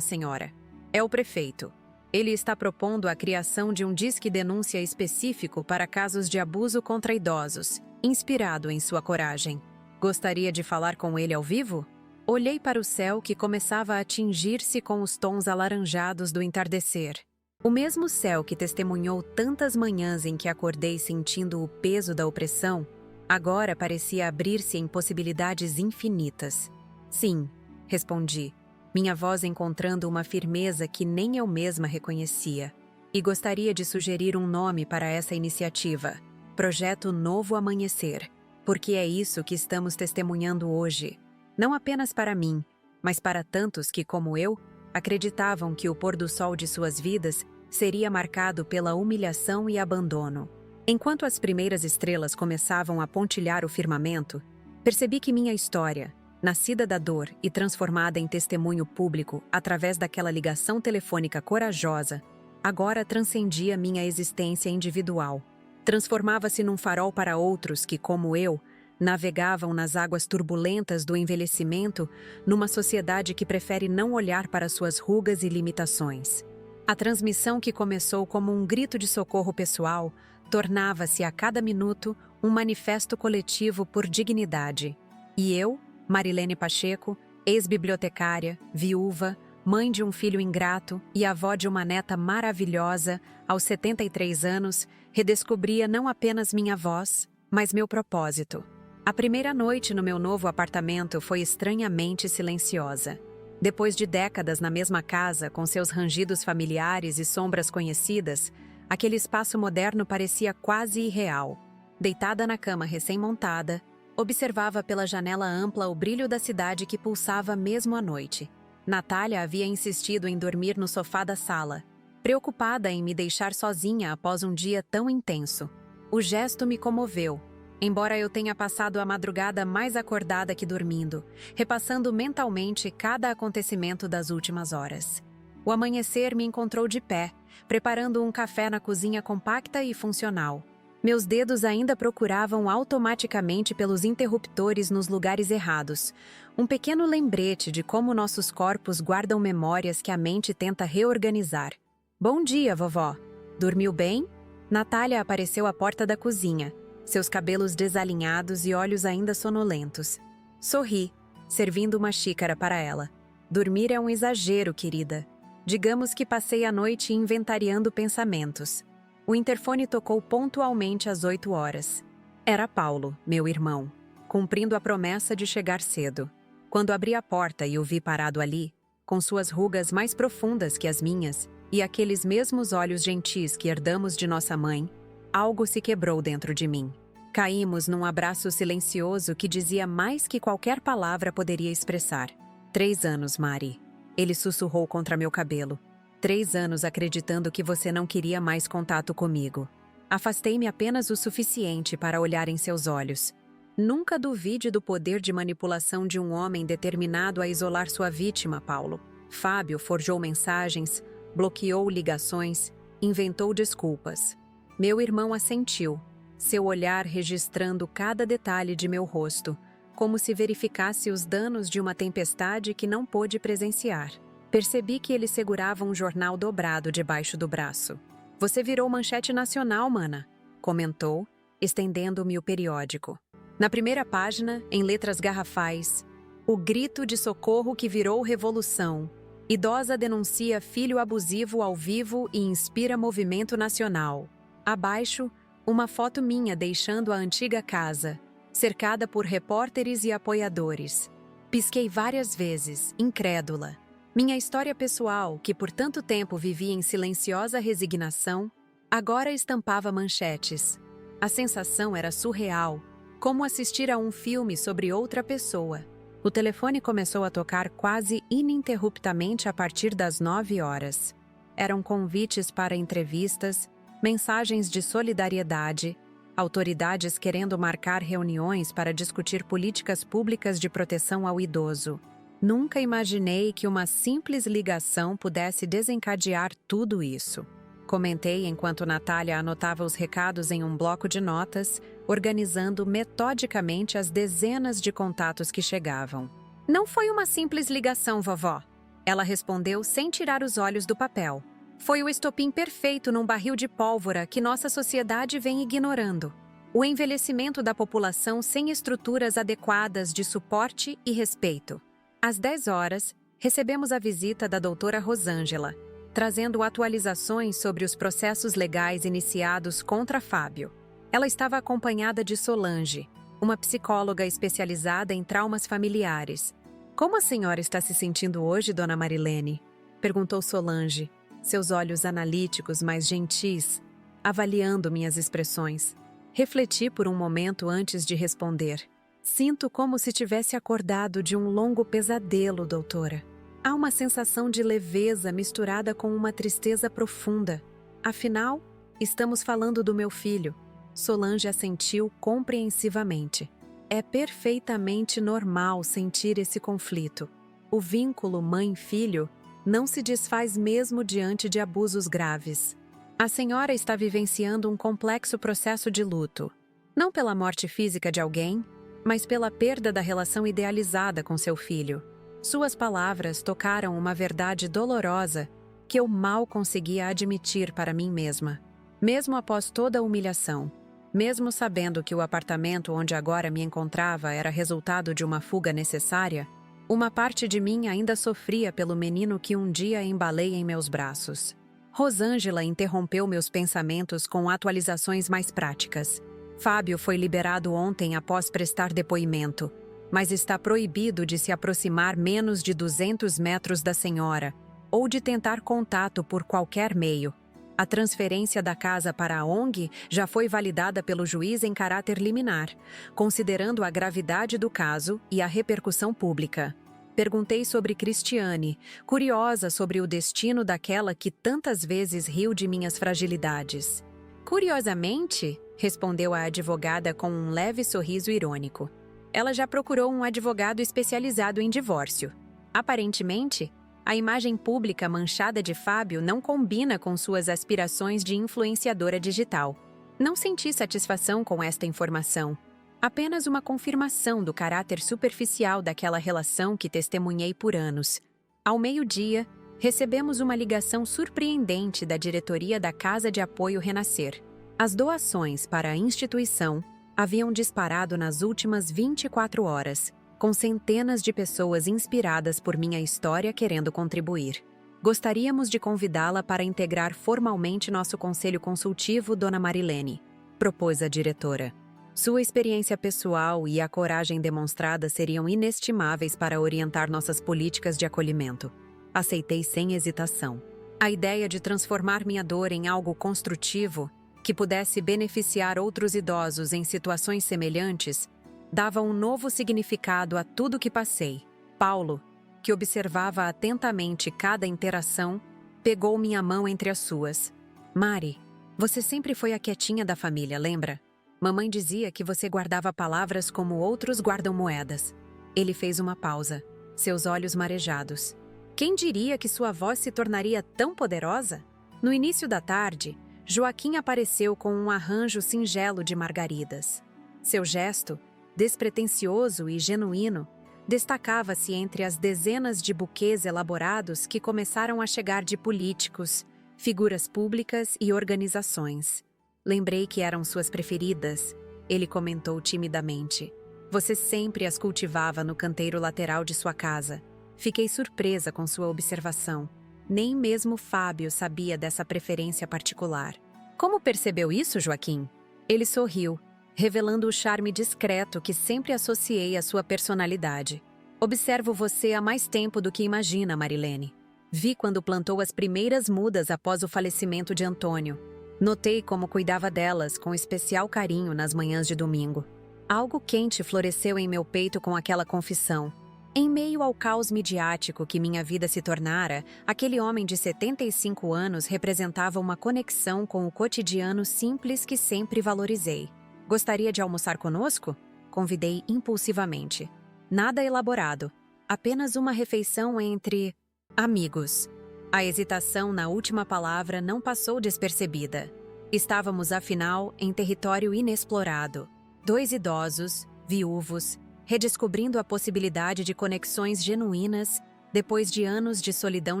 senhora. É o prefeito. Ele está propondo a criação de um disque denúncia específico para casos de abuso contra idosos, inspirado em sua coragem. Gostaria de falar com ele ao vivo? Olhei para o céu que começava a tingir-se com os tons alaranjados do entardecer. O mesmo céu que testemunhou tantas manhãs em que acordei sentindo o peso da opressão, agora parecia abrir-se em possibilidades infinitas. Sim, respondi, minha voz encontrando uma firmeza que nem eu mesma reconhecia. E gostaria de sugerir um nome para essa iniciativa: Projeto Novo Amanhecer, porque é isso que estamos testemunhando hoje. Não apenas para mim, mas para tantos que, como eu, acreditavam que o pôr do sol de suas vidas seria marcado pela humilhação e abandono. Enquanto as primeiras estrelas começavam a pontilhar o firmamento, percebi que minha história, nascida da dor e transformada em testemunho público através daquela ligação telefônica corajosa, agora transcendia minha existência individual. Transformava-se num farol para outros que, como eu, navegavam nas águas turbulentas do envelhecimento numa sociedade que prefere não olhar para suas rugas e limitações. A transmissão que começou como um grito de socorro pessoal tornava-se a cada minuto um manifesto coletivo por dignidade. E eu, Marilene Pacheco, ex-bibliotecária, viúva, mãe de um filho ingrato e avó de uma neta maravilhosa, aos 73 anos, redescobria não apenas minha voz, mas meu propósito. A primeira noite no meu novo apartamento foi estranhamente silenciosa. Depois de décadas na mesma casa, com seus rangidos familiares e sombras conhecidas, aquele espaço moderno parecia quase irreal. Deitada na cama recém-montada, observava pela janela ampla o brilho da cidade que pulsava mesmo à noite. Natália havia insistido em dormir no sofá da sala, preocupada em me deixar sozinha após um dia tão intenso. O gesto me comoveu, embora eu tenha passado a madrugada mais acordada que dormindo, repassando mentalmente cada acontecimento das últimas horas. O amanhecer me encontrou de pé, preparando um café na cozinha compacta e funcional. Meus dedos ainda procuravam automaticamente pelos interruptores nos lugares errados. Um pequeno lembrete de como nossos corpos guardam memórias que a mente tenta reorganizar. Bom dia, vovó. Dormiu bem? Natália apareceu à porta da cozinha. seus cabelos desalinhados e olhos ainda sonolentos. Sorri, servindo uma xícara para ela. Dormir é um exagero, querida. Digamos que passei a noite inventariando pensamentos. O interfone tocou pontualmente às 8 horas. Era Paulo, meu irmão, cumprindo a promessa de chegar cedo. Quando abri a porta e o vi parado ali, com suas rugas mais profundas que as minhas e aqueles mesmos olhos gentis que herdamos de nossa mãe, algo se quebrou dentro de mim. Caímos num abraço silencioso que dizia mais que qualquer palavra poderia expressar. 3 anos, Mari. Ele sussurrou contra meu cabelo. 3 anos acreditando que você não queria mais contato comigo. Afastei-me apenas o suficiente para olhar em seus olhos. Nunca duvide do poder de manipulação de um homem determinado a isolar sua vítima, Paulo. Fábio forjou mensagens, bloqueou ligações, inventou desculpas. Meu irmão assentiu, seu olhar registrando cada detalhe de meu rosto, como se verificasse os danos de uma tempestade que não pôde presenciar. Percebi que ele segurava um jornal dobrado debaixo do braço. Você virou manchete nacional, mana, comentou, estendendo-me o periódico. Na primeira página, em letras garrafais, o grito de socorro que virou revolução. Idosa denuncia filho abusivo ao vivo e inspira movimento nacional. Abaixo, uma foto minha deixando a antiga casa, cercada por repórteres e apoiadores. Pisquei várias vezes, incrédula. Minha história pessoal, que por tanto tempo vivia em silenciosa resignação, agora estampava manchetes. A sensação era surreal, como assistir a um filme sobre outra pessoa. O telefone começou a tocar quase ininterruptamente a partir das 9 horas. Eram convites para entrevistas, mensagens de solidariedade, autoridades querendo marcar reuniões para discutir políticas públicas de proteção ao idoso. Nunca imaginei que uma simples ligação pudesse desencadear tudo isso. Comentei enquanto Natália anotava os recados em um bloco de notas, organizando metodicamente as dezenas de contatos que chegavam. Não foi uma simples ligação, vovó. Ela respondeu sem tirar os olhos do papel. Foi o estopim perfeito num barril de pólvora que nossa sociedade vem ignorando. O envelhecimento da população sem estruturas adequadas de suporte e respeito. Às 10 horas, recebemos a visita da doutora Rosângela, trazendo atualizações sobre os processos legais iniciados contra Fábio. Ela estava acompanhada de Solange, uma psicóloga especializada em traumas familiares. Como a senhora está se sentindo hoje, dona Marilene? Perguntou Solange, seus olhos analíticos mais gentis, avaliando minhas expressões. Refleti por um momento antes de responder. Sinto como se tivesse acordado de um longo pesadelo, doutora. Há uma sensação de leveza misturada com uma tristeza profunda. Afinal, estamos falando do meu filho. Solange assentiu compreensivamente. É perfeitamente normal sentir esse conflito. O vínculo mãe-filho não se desfaz mesmo diante de abusos graves. A senhora está vivenciando um complexo processo de luto. Não pela morte física de alguém, mas pela perda da relação idealizada com seu filho. Suas palavras tocaram uma verdade dolorosa que eu mal conseguia admitir para mim mesma. Mesmo após toda a humilhação, mesmo sabendo que o apartamento onde agora me encontrava era resultado de uma fuga necessária, uma parte de mim ainda sofria pelo menino que um dia embalei em meus braços. Rosângela interrompeu meus pensamentos com atualizações mais práticas. Fábio foi liberado ontem após prestar depoimento, mas está proibido de se aproximar menos de 200 metros da senhora ou de tentar contato por qualquer meio. A transferência da casa para a ONG já foi validada pelo juiz em caráter liminar, considerando a gravidade do caso e a repercussão pública. Perguntei sobre Cristiane, curiosa sobre o destino daquela que tantas vezes riu de minhas fragilidades. Curiosamente, respondeu a advogada com um leve sorriso irônico. Ela já procurou um advogado especializado em divórcio. Aparentemente, a imagem pública manchada de Fábio não combina com suas aspirações de influenciadora digital. Não senti satisfação com esta informação. Apenas uma confirmação do caráter superficial daquela relação que testemunhei por anos. Ao meio-dia, recebemos uma ligação surpreendente da diretoria da Casa de Apoio Renascer. As doações para a instituição haviam disparado nas últimas 24 horas, com centenas de pessoas inspiradas por minha história querendo contribuir. Gostaríamos de convidá-la para integrar formalmente nosso conselho consultivo, Dona Marilene, propôs a diretora. Sua experiência pessoal e a coragem demonstrada seriam inestimáveis para orientar nossas políticas de acolhimento. Aceitei sem hesitação. A ideia de transformar minha dor em algo construtivo, que pudesse beneficiar outros idosos em situações semelhantes, dava um novo significado a tudo que passei. Paulo, que observava atentamente cada interação, pegou minha mão entre as suas. Mari, você sempre foi a quietinha da família, lembra? Mamãe dizia que você guardava palavras como outros guardam moedas. Ele fez uma pausa, seus olhos marejados. Quem diria que sua voz se tornaria tão poderosa? No início da tarde, Joaquim apareceu com um arranjo singelo de margaridas. Seu gesto, despretensioso e genuíno, destacava-se entre as dezenas de buquês elaborados que começaram a chegar de políticos, figuras públicas e organizações. Lembrei que eram suas preferidas, ele comentou timidamente. Você sempre as cultivava no canteiro lateral de sua casa. Fiquei surpresa com sua observação. Nem mesmo Fábio sabia dessa preferência particular. Como percebeu isso, Joaquim? Ele sorriu, revelando o charme discreto que sempre associei à sua personalidade. Observo você há mais tempo do que imagina, Marilene. Vi quando plantou as primeiras mudas após o falecimento de Antônio. Notei como cuidava delas com especial carinho nas manhãs de domingo. Algo quente floresceu em meu peito com aquela confissão. Em meio ao caos midiático que minha vida se tornara, aquele homem de 75 anos representava uma conexão com o cotidiano simples que sempre valorizei. Gostaria de almoçar conosco? Convidei impulsivamente. Nada elaborado, apenas uma refeição entre amigos. A hesitação na última palavra não passou despercebida. Estávamos, afinal, em território inexplorado. 2 idosos, viúvos, redescobrindo a possibilidade de conexões genuínas depois de anos de solidão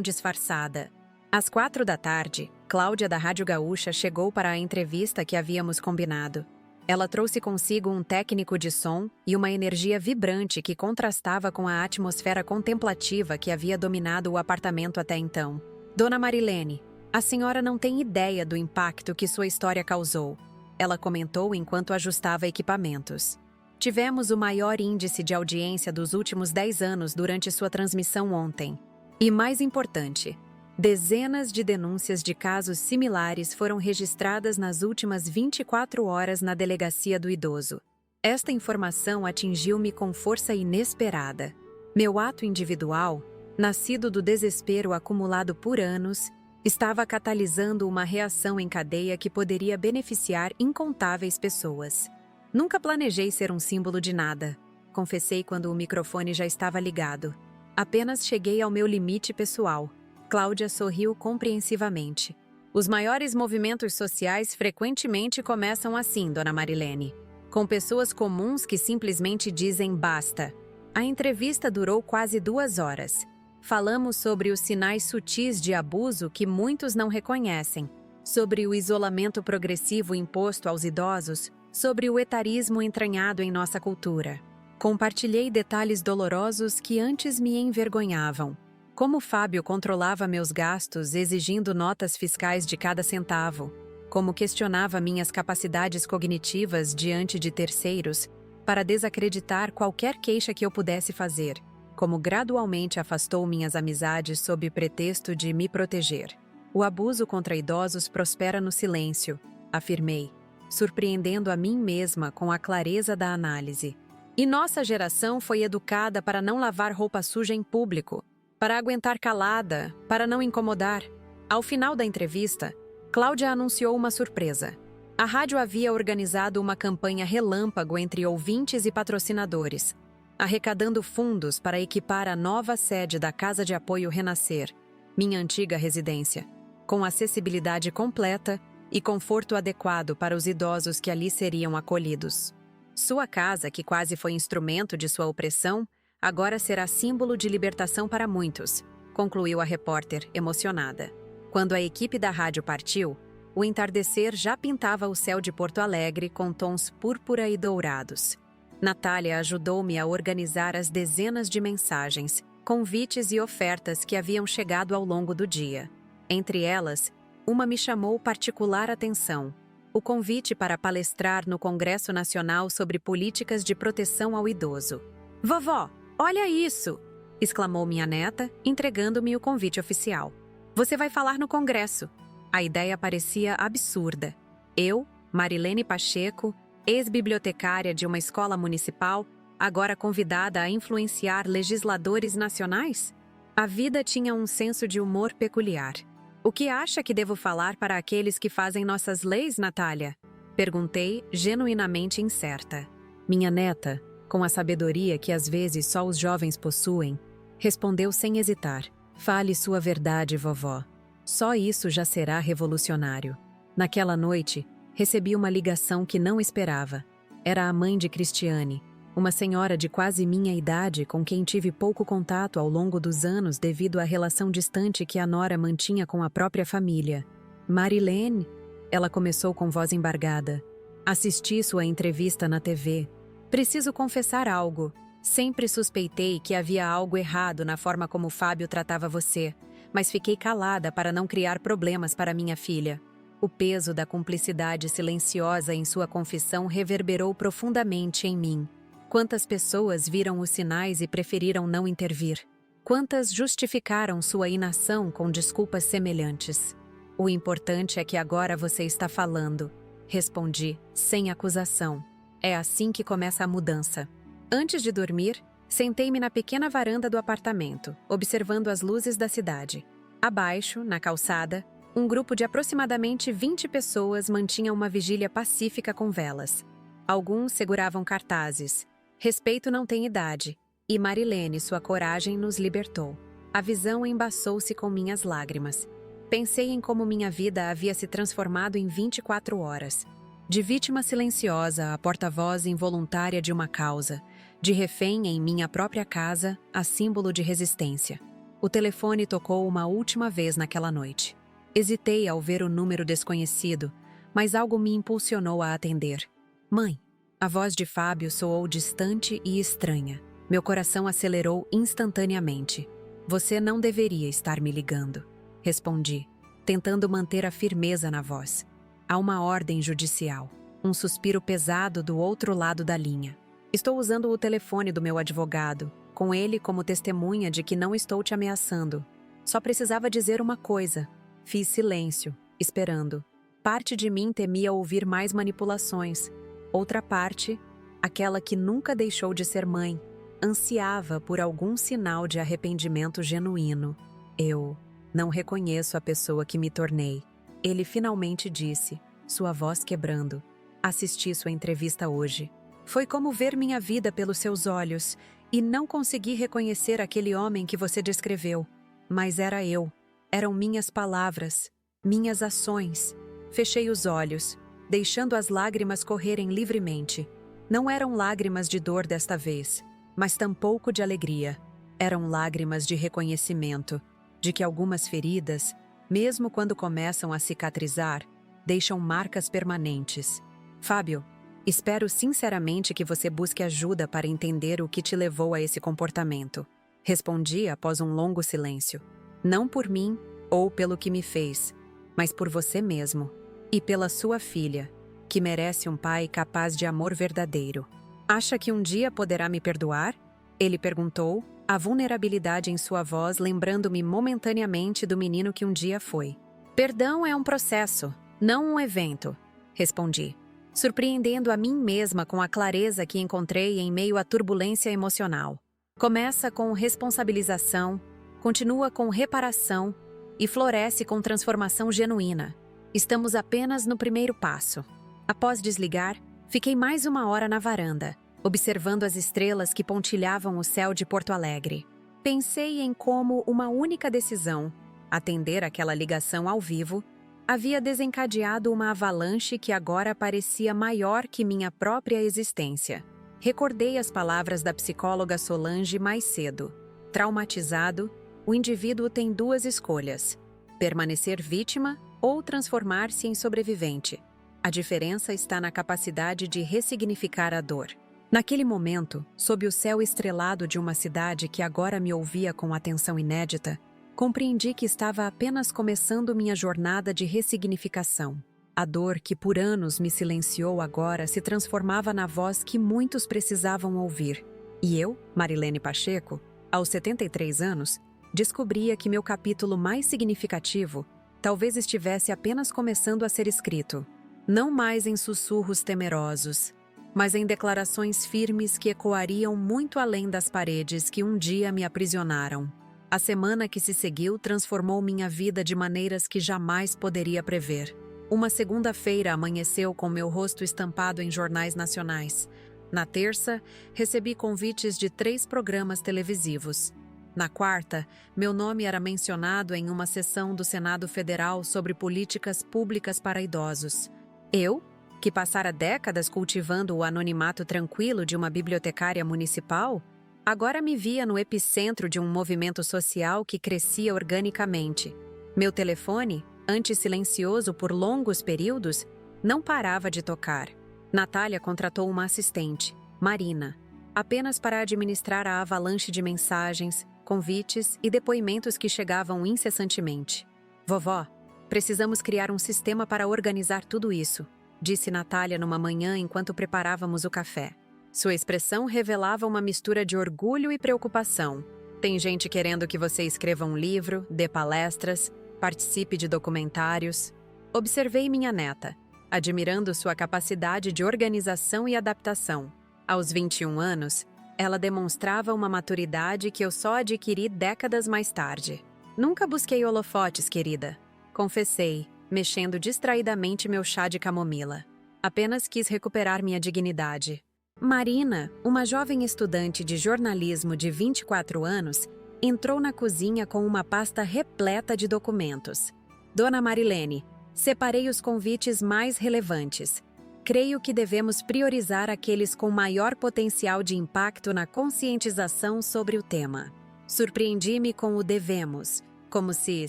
disfarçada. Às 4 da tarde, Cláudia da Rádio Gaúcha chegou para a entrevista que havíamos combinado. Ela trouxe consigo um técnico de som e uma energia vibrante que contrastava com a atmosfera contemplativa que havia dominado o apartamento até então. Dona Marilene, a senhora não tem ideia do impacto que sua história causou, ela comentou enquanto ajustava equipamentos. Tivemos o maior índice de audiência dos últimos 10 anos durante sua transmissão ontem. E mais importante, dezenas de denúncias de casos similares foram registradas nas últimas 24 horas na delegacia do idoso. Esta informação atingiu-me com força inesperada. Meu ato individual, nascido do desespero acumulado por anos, estava catalisando uma reação em cadeia que poderia beneficiar incontáveis pessoas. Nunca planejei ser um símbolo de nada, confessei quando o microfone já estava ligado. Apenas cheguei ao meu limite pessoal. Cláudia sorriu compreensivamente. Os maiores movimentos sociais frequentemente começam assim, Dona Marilene, com pessoas comuns que simplesmente dizem basta. A entrevista durou quase 2 horas. Falamos sobre os sinais sutis de abuso que muitos não reconhecem, sobre o isolamento progressivo imposto aos idosos, sobre o etarismo entranhado em nossa cultura. Compartilhei detalhes dolorosos que antes me envergonhavam. Como Fábio controlava meus gastos exigindo notas fiscais de cada centavo. Como questionava minhas capacidades cognitivas diante de terceiros para desacreditar qualquer queixa que eu pudesse fazer. Como gradualmente afastou minhas amizades sob pretexto de me proteger. O abuso contra idosos prospera no silêncio, afirmei, surpreendendo a mim mesma com a clareza da análise. E nossa geração foi educada para não lavar roupa suja em público, para aguentar calada, para não incomodar. Ao final da entrevista, Cláudia anunciou uma surpresa. A rádio havia organizado uma campanha relâmpago entre ouvintes e patrocinadores, arrecadando fundos para equipar a nova sede da Casa de Apoio Renascer, minha antiga residência, com acessibilidade completa e conforto adequado para os idosos que ali seriam acolhidos. Sua casa, que quase foi instrumento de sua opressão, agora será símbolo de libertação para muitos, concluiu a repórter, emocionada. Quando a equipe da rádio partiu, O entardecer já pintava o céu de Porto Alegre com tons púrpura e dourados. Natália ajudou-me a organizar as dezenas de mensagens, convites e ofertas que haviam chegado ao longo do dia. Entre elas, uma me chamou particular atenção: o convite para palestrar no Congresso Nacional sobre políticas de proteção ao idoso. "Vovó, olha isso!" exclamou minha neta, entregando-me o convite oficial. "Você vai falar no Congresso." A ideia parecia absurda. Eu, Marilene Pacheco, ex-bibliotecária de uma escola municipal, agora convidada a influenciar legisladores nacionais? A vida tinha um senso de humor peculiar. "O que acha que devo falar para aqueles que fazem nossas leis, Natália?" Perguntei, genuinamente incerta. Minha neta, com a sabedoria que às vezes só os jovens possuem, respondeu sem hesitar: "Fale sua verdade, vovó. Só isso já será revolucionário." Naquela noite, recebi uma ligação que não esperava. Era a mãe de Cristiane, uma senhora de quase minha idade com quem tive pouco contato ao longo dos anos devido à relação distante que a nora mantinha com a própria família. "Marilene?" Ela começou com voz embargada. "Assisti sua entrevista na TV. Preciso confessar algo. Sempre suspeitei que havia algo errado na forma como Fábio tratava você, mas fiquei calada para não criar problemas para minha filha." O peso da cumplicidade silenciosa em sua confissão reverberou profundamente em mim. Quantas pessoas viram os sinais e preferiram não intervir? Quantas justificaram sua inação com desculpas semelhantes? "O importante é que agora você está falando", respondi, sem acusação. "É assim que começa a mudança." Antes de dormir, sentei-me na pequena varanda do apartamento, observando as luzes da cidade. Abaixo, na calçada, um grupo de aproximadamente 20 pessoas mantinha uma vigília pacífica com velas. Alguns seguravam cartazes: "Respeito não tem idade", e "Marilene, sua coragem nos libertou." A visão embaçou-se com minhas lágrimas. Pensei em como minha vida havia se transformado em 24 horas. De vítima silenciosa a porta-voz involuntária de uma causa, de refém em minha própria casa a símbolo de resistência. O telefone tocou uma última vez naquela noite. Hesitei ao ver o número desconhecido, mas algo me impulsionou a atender. "Mãe." A voz de Fábio soou distante e estranha. Meu coração acelerou instantaneamente. "Você não deveria estar me ligando", respondi, tentando manter a firmeza na voz. Há uma ordem judicial. Um suspiro pesado do outro lado da linha. "Estou usando o telefone do meu advogado, com ele como testemunha de que não estou te ameaçando. Só precisava dizer uma coisa." Fiz silêncio, esperando. Parte de mim temia ouvir mais manipulações. Outra parte, aquela que nunca deixou de ser mãe, ansiava por algum sinal de arrependimento genuíno. "Eu não reconheço a pessoa que me tornei." Ele finalmente disse, sua voz quebrando. "Assisti sua entrevista hoje. Foi como ver minha vida pelos seus olhos, e não consegui reconhecer aquele homem que você descreveu. Mas era eu. Eram minhas palavras, minhas ações." Fechei os olhos, deixando as lágrimas correrem livremente. Não eram lágrimas de dor desta vez, mas tampouco de alegria. Eram lágrimas de reconhecimento, de que algumas feridas, mesmo quando começam a cicatrizar, deixam marcas permanentes. "Fábio, espero sinceramente que você busque ajuda para entender o que te levou a esse comportamento", respondi após um longo silêncio. "Não por mim ou pelo que me fez, mas por você mesmo e pela sua filha, que merece um pai capaz de amor verdadeiro." "Acha que um dia poderá me perdoar?" ele perguntou, a vulnerabilidade em sua voz lembrando-me momentaneamente do menino que um dia foi. "Perdão é um processo, não um evento", respondi, surpreendendo a mim mesma com a clareza que encontrei em meio à turbulência emocional. "Começa com responsabilização, continua com reparação e floresce com transformação genuína. Estamos apenas no primeiro passo." Após desligar, fiquei mais uma hora na varanda, observando as estrelas que pontilhavam o céu de Porto Alegre. Pensei em como uma única decisão, atender aquela ligação ao vivo, havia desencadeado uma avalanche que agora parecia maior que minha própria existência. Recordei as palavras da psicóloga Solange mais cedo. Traumatizado, o indivíduo tem duas escolhas: permanecer vítima ou transformar-se em sobrevivente. A diferença está na capacidade de ressignificar a dor. Naquele momento, sob o céu estrelado de uma cidade que agora me ouvia com atenção inédita, compreendi que estava apenas começando minha jornada de ressignificação. A dor que por anos me silenciou agora se transformava na voz que muitos precisavam ouvir. E eu, Marilene Pacheco, aos 73 anos, descobria que meu capítulo mais significativo talvez estivesse apenas começando a ser escrito. Não mais em sussurros temerosos, mas em declarações firmes que ecoariam muito além das paredes que um dia me aprisionaram. A semana que se seguiu transformou minha vida de maneiras que jamais poderia prever. Uma segunda-feira amanheceu com meu rosto estampado em jornais nacionais. Na terça, recebi convites de 3 programas televisivos. Na quarta, meu nome era mencionado em uma sessão do Senado Federal sobre políticas públicas para idosos. Eu, que passara décadas cultivando o anonimato tranquilo de uma bibliotecária municipal, agora me via no epicentro de um movimento social que crescia organicamente. Meu telefone, antes silencioso por longos períodos, não parava de tocar. Natália contratou uma assistente, Marina, apenas para administrar a avalanche de mensagens, convites e depoimentos que chegavam incessantemente. Vovó, precisamos criar um sistema para organizar tudo isso, disse Natália numa manhã enquanto preparávamos o café. Sua expressão revelava uma mistura de orgulho e preocupação. Tem gente querendo que você escreva um livro, dê palestras, participe de documentários. Observei minha neta, admirando sua capacidade de organização e adaptação. Aos 21 anos, ela demonstrava uma maturidade que eu só adquiri décadas mais tarde. Nunca busquei holofotes, querida, confessei, mexendo distraidamente meu chá de camomila. Apenas quis recuperar minha dignidade. Marina, uma jovem estudante de jornalismo de 24 anos, entrou na cozinha com uma pasta repleta de documentos. Dona Marilene, separei os convites mais relevantes. Creio que devemos priorizar aqueles com maior potencial de impacto na conscientização sobre o tema. Surpreendi-me com o devemos, como se,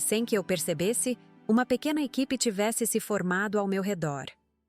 sem que eu percebesse, uma pequena equipe tivesse se formado ao meu redor.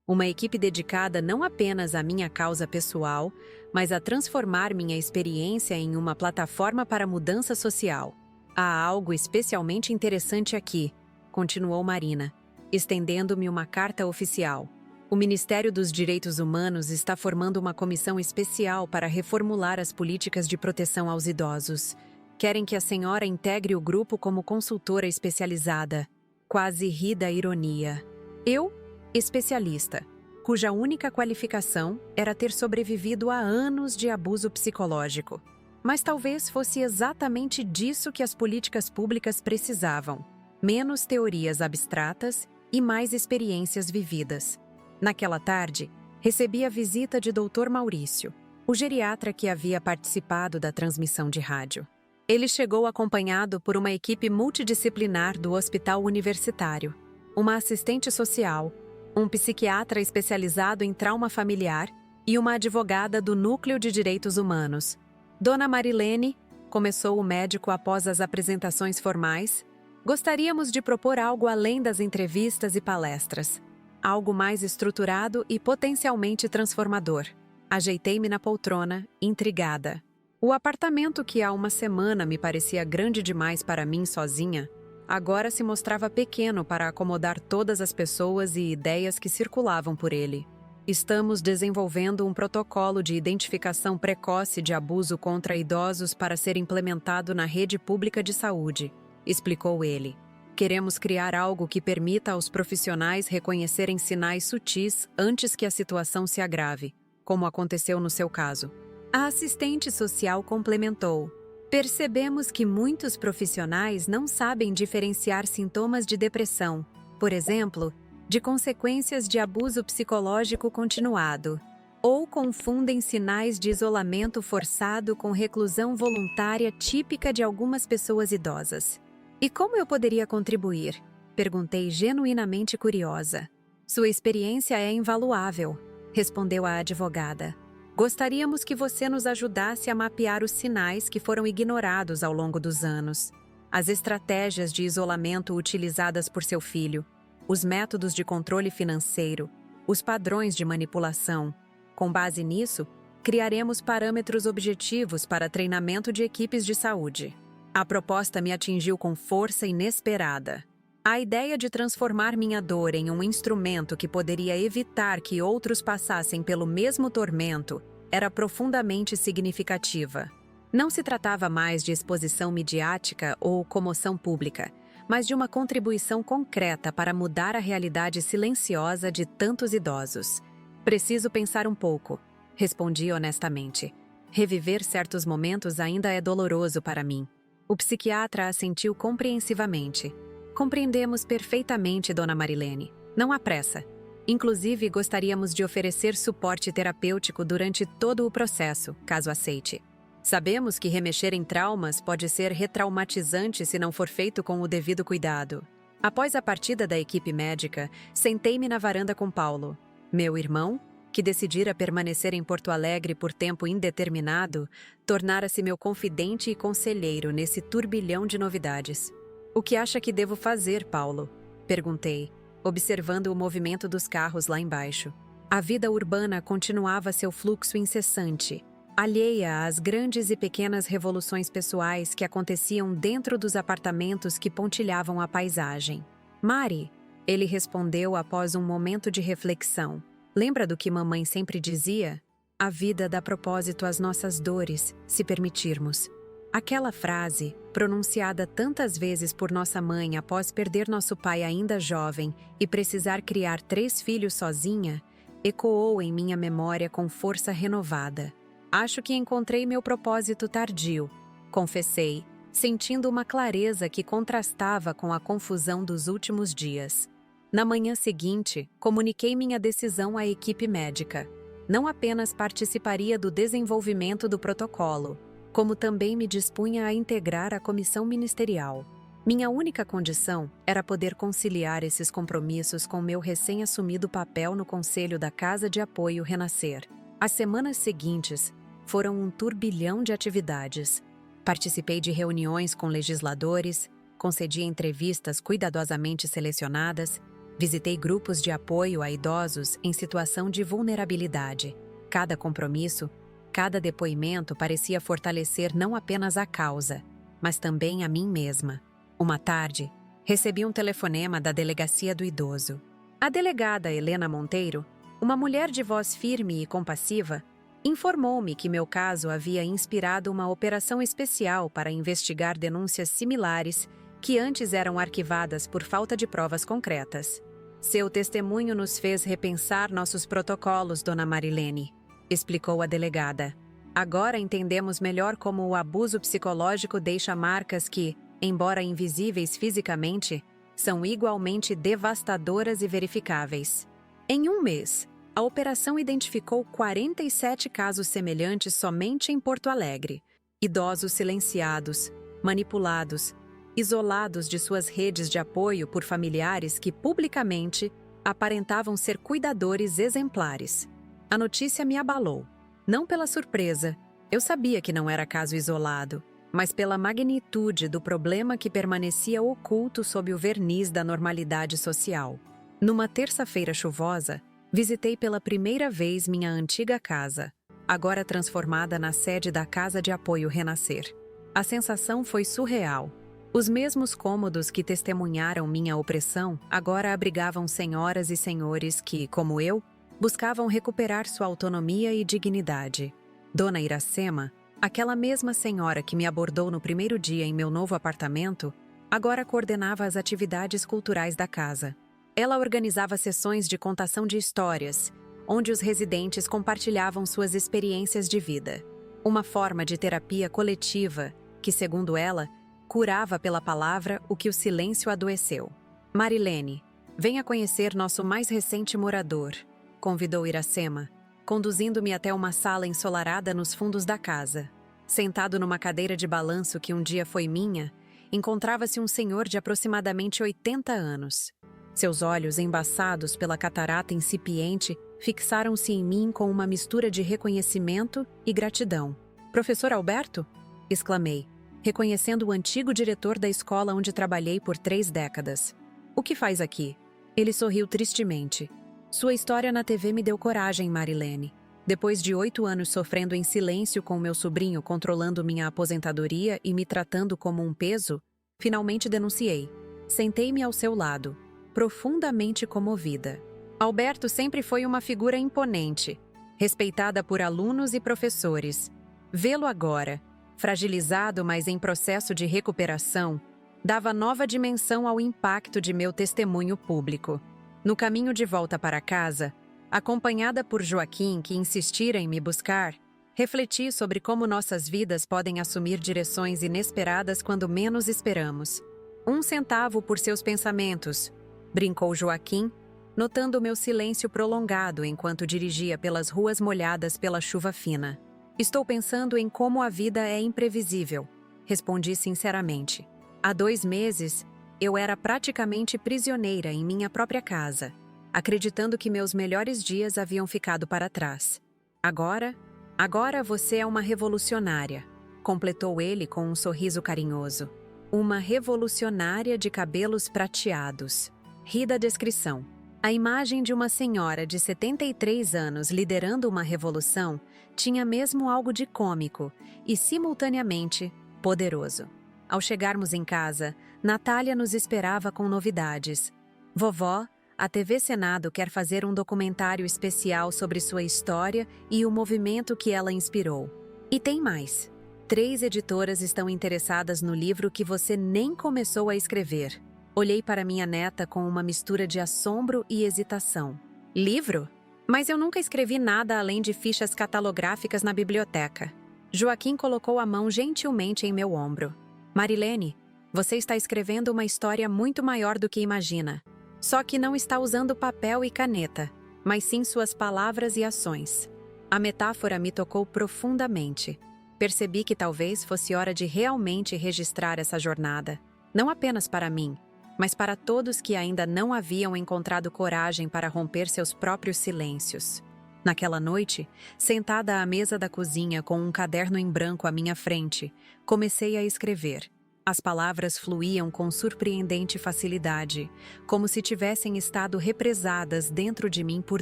Uma equipe dedicada não apenas à minha causa pessoal, mas a transformar minha experiência em uma plataforma para mudança social. Há algo especialmente interessante aqui, continuou Marina, estendendo-me uma carta oficial. O Ministério dos Direitos Humanos está formando uma comissão especial para reformular as políticas de proteção aos idosos. Querem que a senhora integre o grupo como consultora especializada. Quase ri da ironia. Eu, especialista, cuja única qualificação era ter sobrevivido a anos de abuso psicológico. Mas talvez fosse exatamente disso que as políticas públicas precisavam. Menos teorias abstratas e mais experiências vividas. Naquela tarde, recebi a visita de Dr. Maurício, o geriatra que havia participado da transmissão de rádio. Ele chegou acompanhado por uma equipe multidisciplinar do Hospital Universitário, uma assistente social, um psiquiatra especializado em trauma familiar e uma advogada do Núcleo de Direitos Humanos. Dona Marilene, começou o médico após as apresentações formais, gostaríamos de propor algo além das entrevistas e palestras. Algo mais estruturado e potencialmente transformador. Ajeitei-me na poltrona, intrigada. O apartamento que há uma semana me parecia grande demais para mim sozinha, agora se mostrava pequeno para acomodar todas as pessoas e ideias que circulavam por ele. Estamos desenvolvendo um protocolo de identificação precoce de abuso contra idosos para ser implementado na rede pública de saúde, explicou ele. Queremos criar algo que permita aos profissionais reconhecerem sinais sutis antes que a situação se agrave, como aconteceu no seu caso. A assistente social complementou. Percebemos que muitos profissionais não sabem diferenciar sintomas de depressão, por exemplo, de consequências de abuso psicológico continuado, ou confundem sinais de isolamento forçado com reclusão voluntária típica de algumas pessoas idosas. E como eu poderia contribuir? Perguntei genuinamente curiosa. Sua experiência é invaluável, respondeu a advogada. Gostaríamos que você nos ajudasse a mapear os sinais que foram ignorados ao longo dos anos, as estratégias de isolamento utilizadas por seu filho, os métodos de controle financeiro, os padrões de manipulação. Com base nisso, criaremos parâmetros objetivos para treinamento de equipes de saúde. A proposta me atingiu com força inesperada. A ideia de transformar minha dor em um instrumento que poderia evitar que outros passassem pelo mesmo tormento era profundamente significativa. Não se tratava mais de exposição midiática ou comoção pública, mas de uma contribuição concreta para mudar a realidade silenciosa de tantos idosos. Preciso pensar um pouco, respondi honestamente. Reviver certos momentos ainda é doloroso para mim. O psiquiatra assentiu compreensivamente. Compreendemos perfeitamente, Dona Marilene. Não há pressa. Inclusive, gostaríamos de oferecer suporte terapêutico durante todo o processo, caso aceite. Sabemos que remexer em traumas pode ser retraumatizante se não for feito com o devido cuidado. Após a partida da equipe médica, sentei-me na varanda com Paulo. Meu irmão, que decidira permanecer em Porto Alegre por tempo indeterminado, tornara-se meu confidente e conselheiro nesse turbilhão de novidades. O que acha que devo fazer, Paulo? Perguntei, observando o movimento dos carros lá embaixo. A vida urbana continuava seu fluxo incessante, alheia às grandes e pequenas revoluções pessoais que aconteciam dentro dos apartamentos que pontilhavam a paisagem. Mari, ele respondeu após um momento de reflexão. Lembra do que mamãe sempre dizia? A vida dá propósito às nossas dores, se permitirmos. Aquela frase, pronunciada tantas vezes por nossa mãe após perder nosso pai ainda jovem e precisar criar 3 filhos sozinha, ecoou em minha memória com força renovada. Acho que encontrei meu propósito tardio, confessei, sentindo uma clareza que contrastava com a confusão dos últimos dias. Na manhã seguinte, comuniquei minha decisão à equipe médica. Não apenas participaria do desenvolvimento do protocolo, como também me dispunha a integrar a comissão ministerial. Minha única condição era poder conciliar esses compromissos com meu recém-assumido papel no Conselho da Casa de Apoio Renascer. As semanas seguintes foram um turbilhão de atividades. Participei de reuniões com legisladores, concedi entrevistas cuidadosamente selecionadas, visitei grupos de apoio a idosos em situação de vulnerabilidade. Cada compromisso, cada depoimento parecia fortalecer não apenas a causa, mas também a mim mesma. Uma tarde, recebi um telefonema da Delegacia do Idoso. A delegada Helena Monteiro, uma mulher de voz firme e compassiva, informou-me que meu caso havia inspirado uma operação especial para investigar denúncias similares que antes eram arquivadas por falta de provas concretas. Seu testemunho nos fez repensar nossos protocolos, Dona Marilene, explicou a delegada. Agora entendemos melhor como o abuso psicológico deixa marcas que, embora invisíveis fisicamente, são igualmente devastadoras e verificáveis. Em um mês, a operação identificou 47 casos semelhantes somente em Porto Alegre. Idosos silenciados, manipulados, isolados de suas redes de apoio por familiares que publicamente aparentavam ser cuidadores exemplares. A notícia me abalou. Não pela surpresa, eu sabia que não era caso isolado, mas pela magnitude do problema que permanecia oculto sob o verniz da normalidade social. Numa terça-feira chuvosa, visitei pela primeira vez minha antiga casa, agora transformada na sede da Casa de Apoio Renascer. A sensação foi surreal. Os mesmos cômodos que testemunharam minha opressão agora abrigavam senhoras e senhores que, como eu, buscavam recuperar sua autonomia e dignidade. Dona Iracema, aquela mesma senhora que me abordou no primeiro dia em meu novo apartamento, agora coordenava as atividades culturais da casa. Ela organizava sessões de contação de histórias, onde os residentes compartilhavam suas experiências de vida. Uma forma de terapia coletiva que, segundo ela, curava pela palavra o que o silêncio adoeceu. Marilene, venha conhecer nosso mais recente morador, convidou Iracema, conduzindo-me até uma sala ensolarada nos fundos da casa. Sentado numa cadeira de balanço que um dia foi minha, encontrava-se um senhor de aproximadamente 80 anos. Seus olhos, embaçados pela catarata incipiente, fixaram-se em mim com uma mistura de reconhecimento e gratidão. Professor Alberto? Exclamei, reconhecendo o antigo diretor da escola onde trabalhei por 3 décadas. O que faz aqui? Ele sorriu tristemente. Sua história na TV me deu coragem, Marilene. Depois de 8 anos sofrendo em silêncio com meu sobrinho controlando minha aposentadoria e me tratando como um peso, finalmente denunciei. Sentei-me ao seu lado, profundamente comovida. Alberto sempre foi uma figura imponente, respeitada por alunos e professores. Vê-lo agora, fragilizado, mas em processo de recuperação, dava nova dimensão ao impacto de meu testemunho público. No caminho de volta para casa, acompanhada por Joaquim, que insistira em me buscar, refleti sobre como nossas vidas podem assumir direções inesperadas quando menos esperamos. 1 centavo por seus pensamentos, brincou Joaquim, notando meu silêncio prolongado enquanto dirigia pelas ruas molhadas pela chuva fina. Estou pensando em como a vida é imprevisível, respondi sinceramente. Há 2 meses, eu era praticamente prisioneira em minha própria casa, acreditando que meus melhores dias haviam ficado para trás. Agora você é uma revolucionária, completou ele com um sorriso carinhoso. Uma revolucionária de cabelos prateados. Ri da descrição. A imagem de uma senhora de 73 anos liderando uma revolução tinha mesmo algo de cômico e, simultaneamente, poderoso. Ao chegarmos em casa, Natália nos esperava com novidades. Vovó, a TV Senado quer fazer um documentário especial sobre sua história e o movimento que ela inspirou. E tem mais. 3 editoras estão interessadas no livro que você nem começou a escrever. Olhei para minha neta com uma mistura de assombro e hesitação. Livro? Mas eu nunca escrevi nada além de fichas catalográficas na biblioteca. Joaquim colocou a mão gentilmente em meu ombro. Marilene, você está escrevendo uma história muito maior do que imagina. Só que não está usando papel e caneta, mas sim suas palavras e ações. A metáfora me tocou profundamente. Percebi que talvez fosse hora de realmente registrar essa jornada. Não apenas para mim, mas para todos que ainda não haviam encontrado coragem para romper seus próprios silêncios. Naquela noite, sentada à mesa da cozinha com um caderno em branco à minha frente, comecei a escrever. As palavras fluíam com surpreendente facilidade, como se tivessem estado represadas dentro de mim por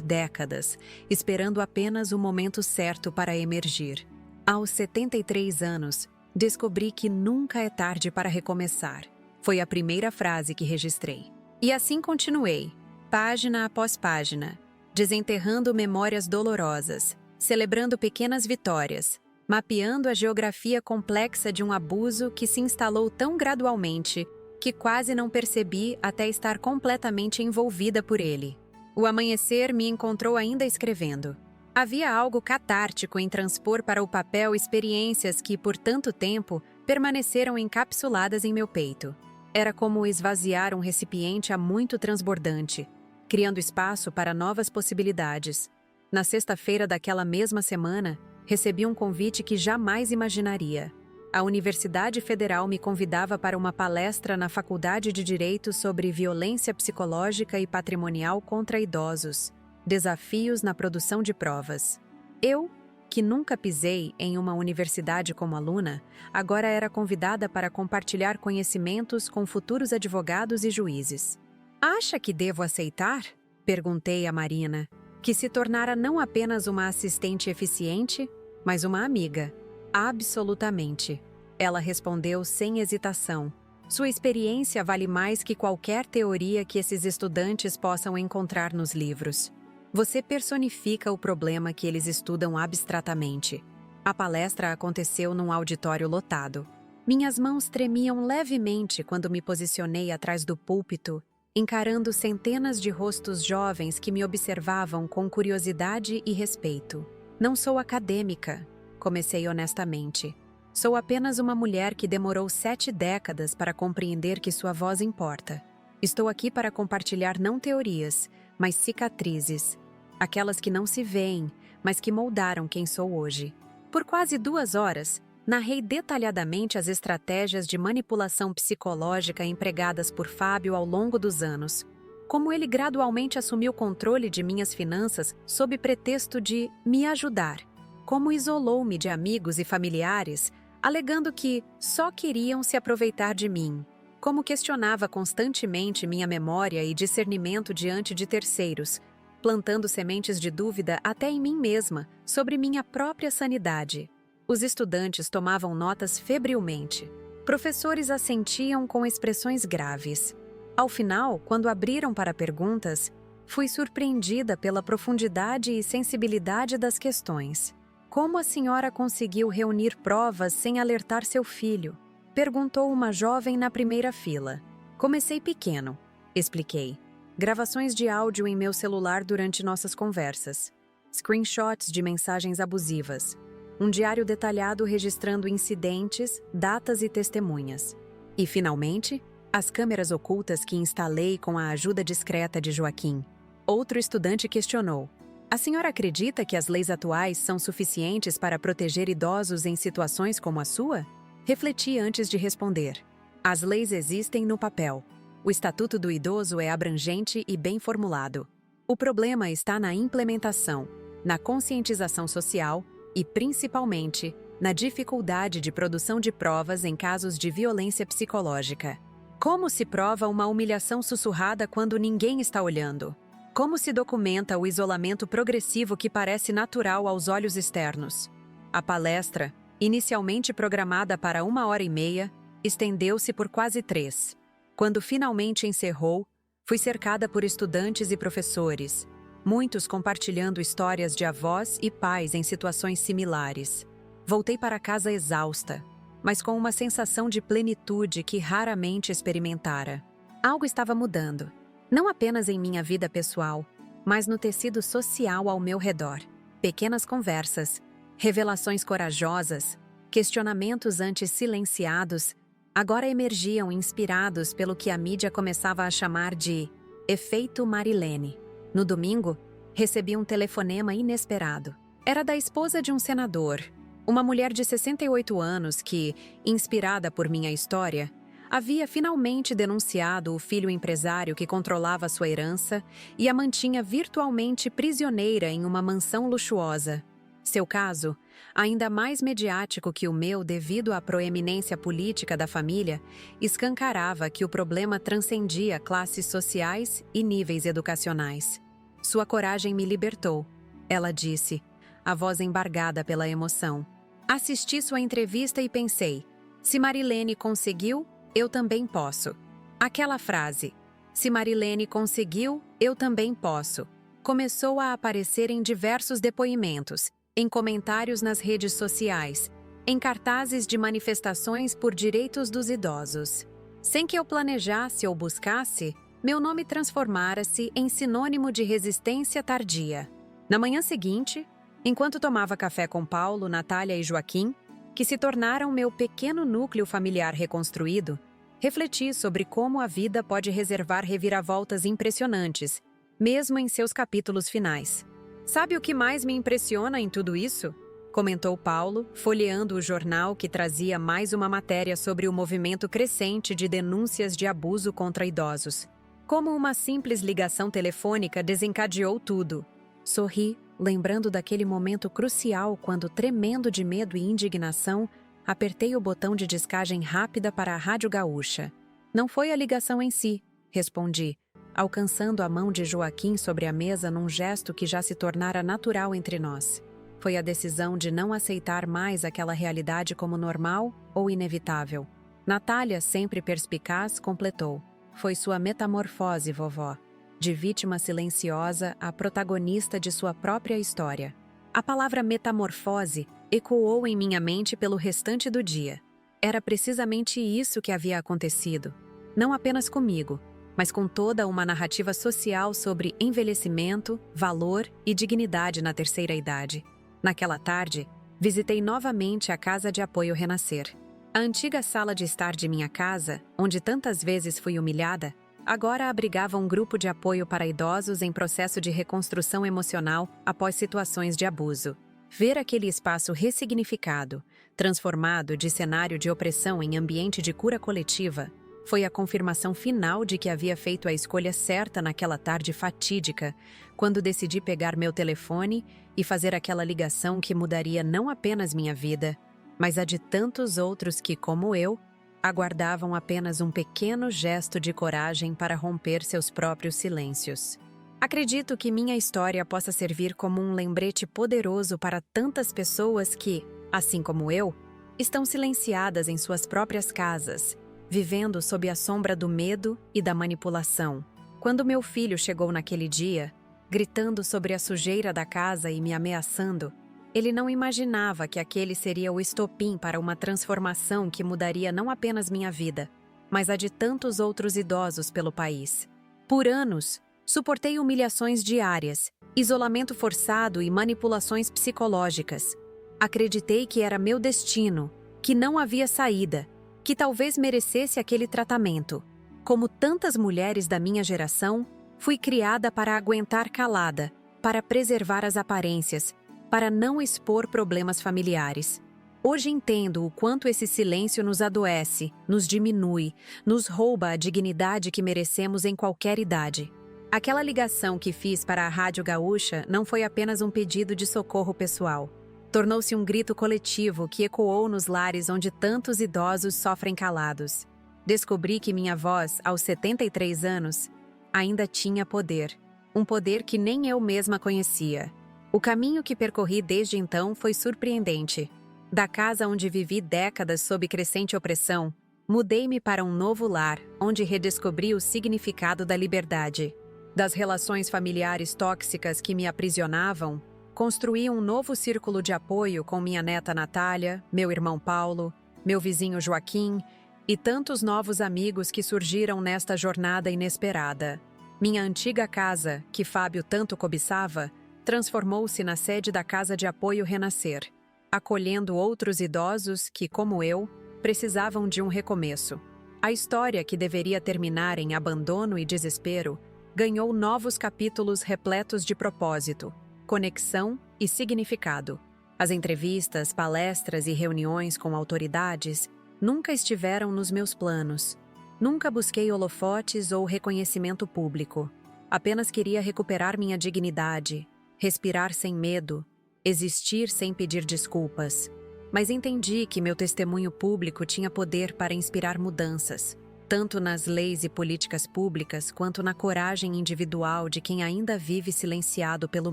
décadas, esperando apenas o momento certo para emergir. Aos 73 anos, descobri que nunca é tarde para recomeçar. Foi a primeira frase que registrei. E assim continuei, página após página, desenterrando memórias dolorosas, celebrando pequenas vitórias, mapeando a geografia complexa de um abuso que se instalou tão gradualmente que quase não percebi até estar completamente envolvida por ele. O amanhecer me encontrou ainda escrevendo. Havia algo catártico em transpor para o papel experiências que, por tanto tempo, permaneceram encapsuladas em meu peito. Era como esvaziar um recipiente há muito transbordante, criando espaço para novas possibilidades. Na sexta-feira daquela mesma semana, recebi um convite que jamais imaginaria. A Universidade Federal me convidava para uma palestra na Faculdade de Direito sobre violência psicológica e patrimonial contra idosos. Desafios na produção de provas. Eu, que nunca pisei em uma universidade como aluna, agora era convidada para compartilhar conhecimentos com futuros advogados e juízes. Acha que devo aceitar? Perguntei a Marina, que se tornara não apenas uma assistente eficiente, mas uma amiga. Absolutamente. Ela respondeu sem hesitação. Sua experiência vale mais que qualquer teoria que esses estudantes possam encontrar nos livros. Você personifica o problema que eles estudam abstratamente. A palestra aconteceu num auditório lotado. Minhas mãos tremiam levemente quando me posicionei atrás do púlpito, encarando centenas de rostos jovens que me observavam com curiosidade e respeito. Não sou acadêmica, comecei honestamente. Sou apenas uma mulher que demorou 7 décadas para compreender que sua voz importa. Estou aqui para compartilhar não teorias, mas cicatrizes. Aquelas que não se veem, mas que moldaram quem sou hoje. Por quase 2 horas, narrei detalhadamente as estratégias de manipulação psicológica empregadas por Fábio ao longo dos anos. Como ele gradualmente assumiu o controle de minhas finanças sob pretexto de me ajudar. Como isolou-me de amigos e familiares, alegando que só queriam se aproveitar de mim. como questionava constantemente minha memória e discernimento diante de terceiros, plantando sementes de dúvida até em mim mesma sobre minha própria sanidade. Os estudantes tomavam notas febrilmente. Professores assentiam com expressões graves. Ao final, quando abriram para perguntas, fui surpreendida pela profundidade e sensibilidade das questões. Como a senhora conseguiu reunir provas sem alertar seu filho? Perguntou uma jovem na primeira fila. Comecei pequeno, expliquei. Gravações de áudio em meu celular durante nossas conversas. Screenshots de mensagens abusivas. Um diário detalhado registrando incidentes, datas e testemunhas. E, finalmente, as câmeras ocultas que instalei com a ajuda discreta de Joaquim. Outro estudante questionou. A senhora acredita que as leis atuais são suficientes para proteger idosos em situações como a sua? Refleti antes de responder. As leis existem no papel. O Estatuto do Idoso é abrangente e bem formulado. O problema está na implementação, na conscientização social e, principalmente, na dificuldade de produção de provas em casos de violência psicológica. Como se prova uma humilhação sussurrada quando ninguém está olhando? Como se documenta o isolamento progressivo que parece natural aos olhos externos? A palestra, inicialmente programada para 1h30, estendeu-se por quase 3. Quando finalmente encerrou, fui cercada por estudantes e professores, muitos compartilhando histórias de avós e pais em situações similares. Voltei para casa exausta, mas com uma sensação de plenitude que raramente experimentara. Algo estava mudando. Não apenas em minha vida pessoal, mas no tecido social ao meu redor. Pequenas conversas, revelações corajosas, questionamentos antes silenciados, agora emergiam inspirados pelo que a mídia começava a chamar de efeito Marilene. No domingo, recebi um telefonema inesperado. Era da esposa de um senador, uma mulher de 68 anos que, inspirada por minha história, havia finalmente denunciado o filho empresário que controlava sua herança e a mantinha virtualmente prisioneira em uma mansão luxuosa. Seu caso, ainda mais mediático que o meu devido à proeminência política da família, escancarava que o problema transcendia classes sociais e níveis educacionais. Sua coragem me libertou, ela disse, a voz embargada pela emoção. Assisti sua entrevista e pensei, se Marilene conseguiu, eu também posso. Aquela frase, se Marilene conseguiu, eu também posso, começou a aparecer em diversos depoimentos, em comentários nas redes sociais, em cartazes de manifestações por direitos dos idosos. Sem que eu planejasse ou buscasse, meu nome transformara-se em sinônimo de resistência tardia. Na manhã seguinte, enquanto tomava café com Paulo, Natália e Joaquim, que se tornaram meu pequeno núcleo familiar reconstruído, refleti sobre como a vida pode reservar reviravoltas impressionantes, mesmo em seus capítulos finais. Sabe o que mais me impressiona em tudo isso? Comentou Paulo, folheando o jornal que trazia mais uma matéria sobre o movimento crescente de denúncias de abuso contra idosos. Como uma simples ligação telefônica desencadeou tudo. Sorri, lembrando daquele momento crucial quando, tremendo de medo e indignação, apertei o botão de descagem rápida para a Rádio Gaúcha. Não foi a ligação em si, respondi, alcançando a mão de Joaquim sobre a mesa num gesto que já se tornara natural entre nós. Foi a decisão de não aceitar mais aquela realidade como normal ou inevitável. Natália, sempre perspicaz, completou. Foi sua metamorfose, vovó. De vítima silenciosa a protagonista de sua própria história. A palavra metamorfose ecoou em minha mente pelo restante do dia. Era precisamente isso que havia acontecido. Não apenas comigo, mas com toda uma narrativa social sobre envelhecimento, valor e dignidade na terceira idade. Naquela tarde, visitei novamente a Casa de Apoio Renascer. A antiga sala de estar de minha casa, onde tantas vezes fui humilhada, agora abrigava um grupo de apoio para idosos em processo de reconstrução emocional após situações de abuso. Ver aquele espaço ressignificado, transformado de cenário de opressão em ambiente de cura coletiva, foi a confirmação final de que havia feito a escolha certa naquela tarde fatídica, quando decidi pegar meu telefone e fazer aquela ligação que mudaria não apenas minha vida, mas a de tantos outros que, como eu, aguardavam apenas um pequeno gesto de coragem para romper seus próprios silêncios. Acredito que minha história possa servir como um lembrete poderoso para tantas pessoas que, assim como eu, estão silenciadas em suas próprias casas, vivendo sob a sombra do medo e da manipulação. Quando meu filho chegou naquele dia, gritando sobre a sujeira da casa e me ameaçando, ele não imaginava que aquele seria o estopim para uma transformação que mudaria não apenas minha vida, mas a de tantos outros idosos pelo país. Por anos, suportei humilhações diárias, isolamento forçado e manipulações psicológicas. Acreditei que era meu destino, que não havia saída, que talvez merecesse aquele tratamento. Como tantas mulheres da minha geração, fui criada para aguentar calada, para preservar as aparências, para não expor problemas familiares. Hoje entendo o quanto esse silêncio nos adoece, nos diminui, nos rouba a dignidade que merecemos em qualquer idade. Aquela ligação que fiz para a Rádio Gaúcha não foi apenas um pedido de socorro pessoal. Tornou-se um grito coletivo que ecoou nos lares onde tantos idosos sofrem calados. Descobri que minha voz, aos 73 anos, ainda tinha poder. Um poder que nem eu mesma conhecia. O caminho que percorri desde então foi surpreendente. Da casa onde vivi décadas sob crescente opressão, mudei-me para um novo lar, onde redescobri o significado da liberdade. Das relações familiares tóxicas que me aprisionavam, construí um novo círculo de apoio com minha neta Natália, meu irmão Paulo, meu vizinho Joaquim e tantos novos amigos que surgiram nesta jornada inesperada. Minha antiga casa, que Fábio tanto cobiçava, transformou-se na sede da Casa de Apoio Renascer, acolhendo outros idosos que, como eu, precisavam de um recomeço. A história que deveria terminar em abandono e desespero ganhou novos capítulos repletos de propósito, conexão e significado. As entrevistas, palestras e reuniões com autoridades nunca estiveram nos meus planos. Nunca busquei holofotes ou reconhecimento público. Apenas queria recuperar minha dignidade, respirar sem medo, existir sem pedir desculpas. Mas entendi que meu testemunho público tinha poder para inspirar mudanças, tanto nas leis e políticas públicas quanto na coragem individual de quem ainda vive silenciado pelo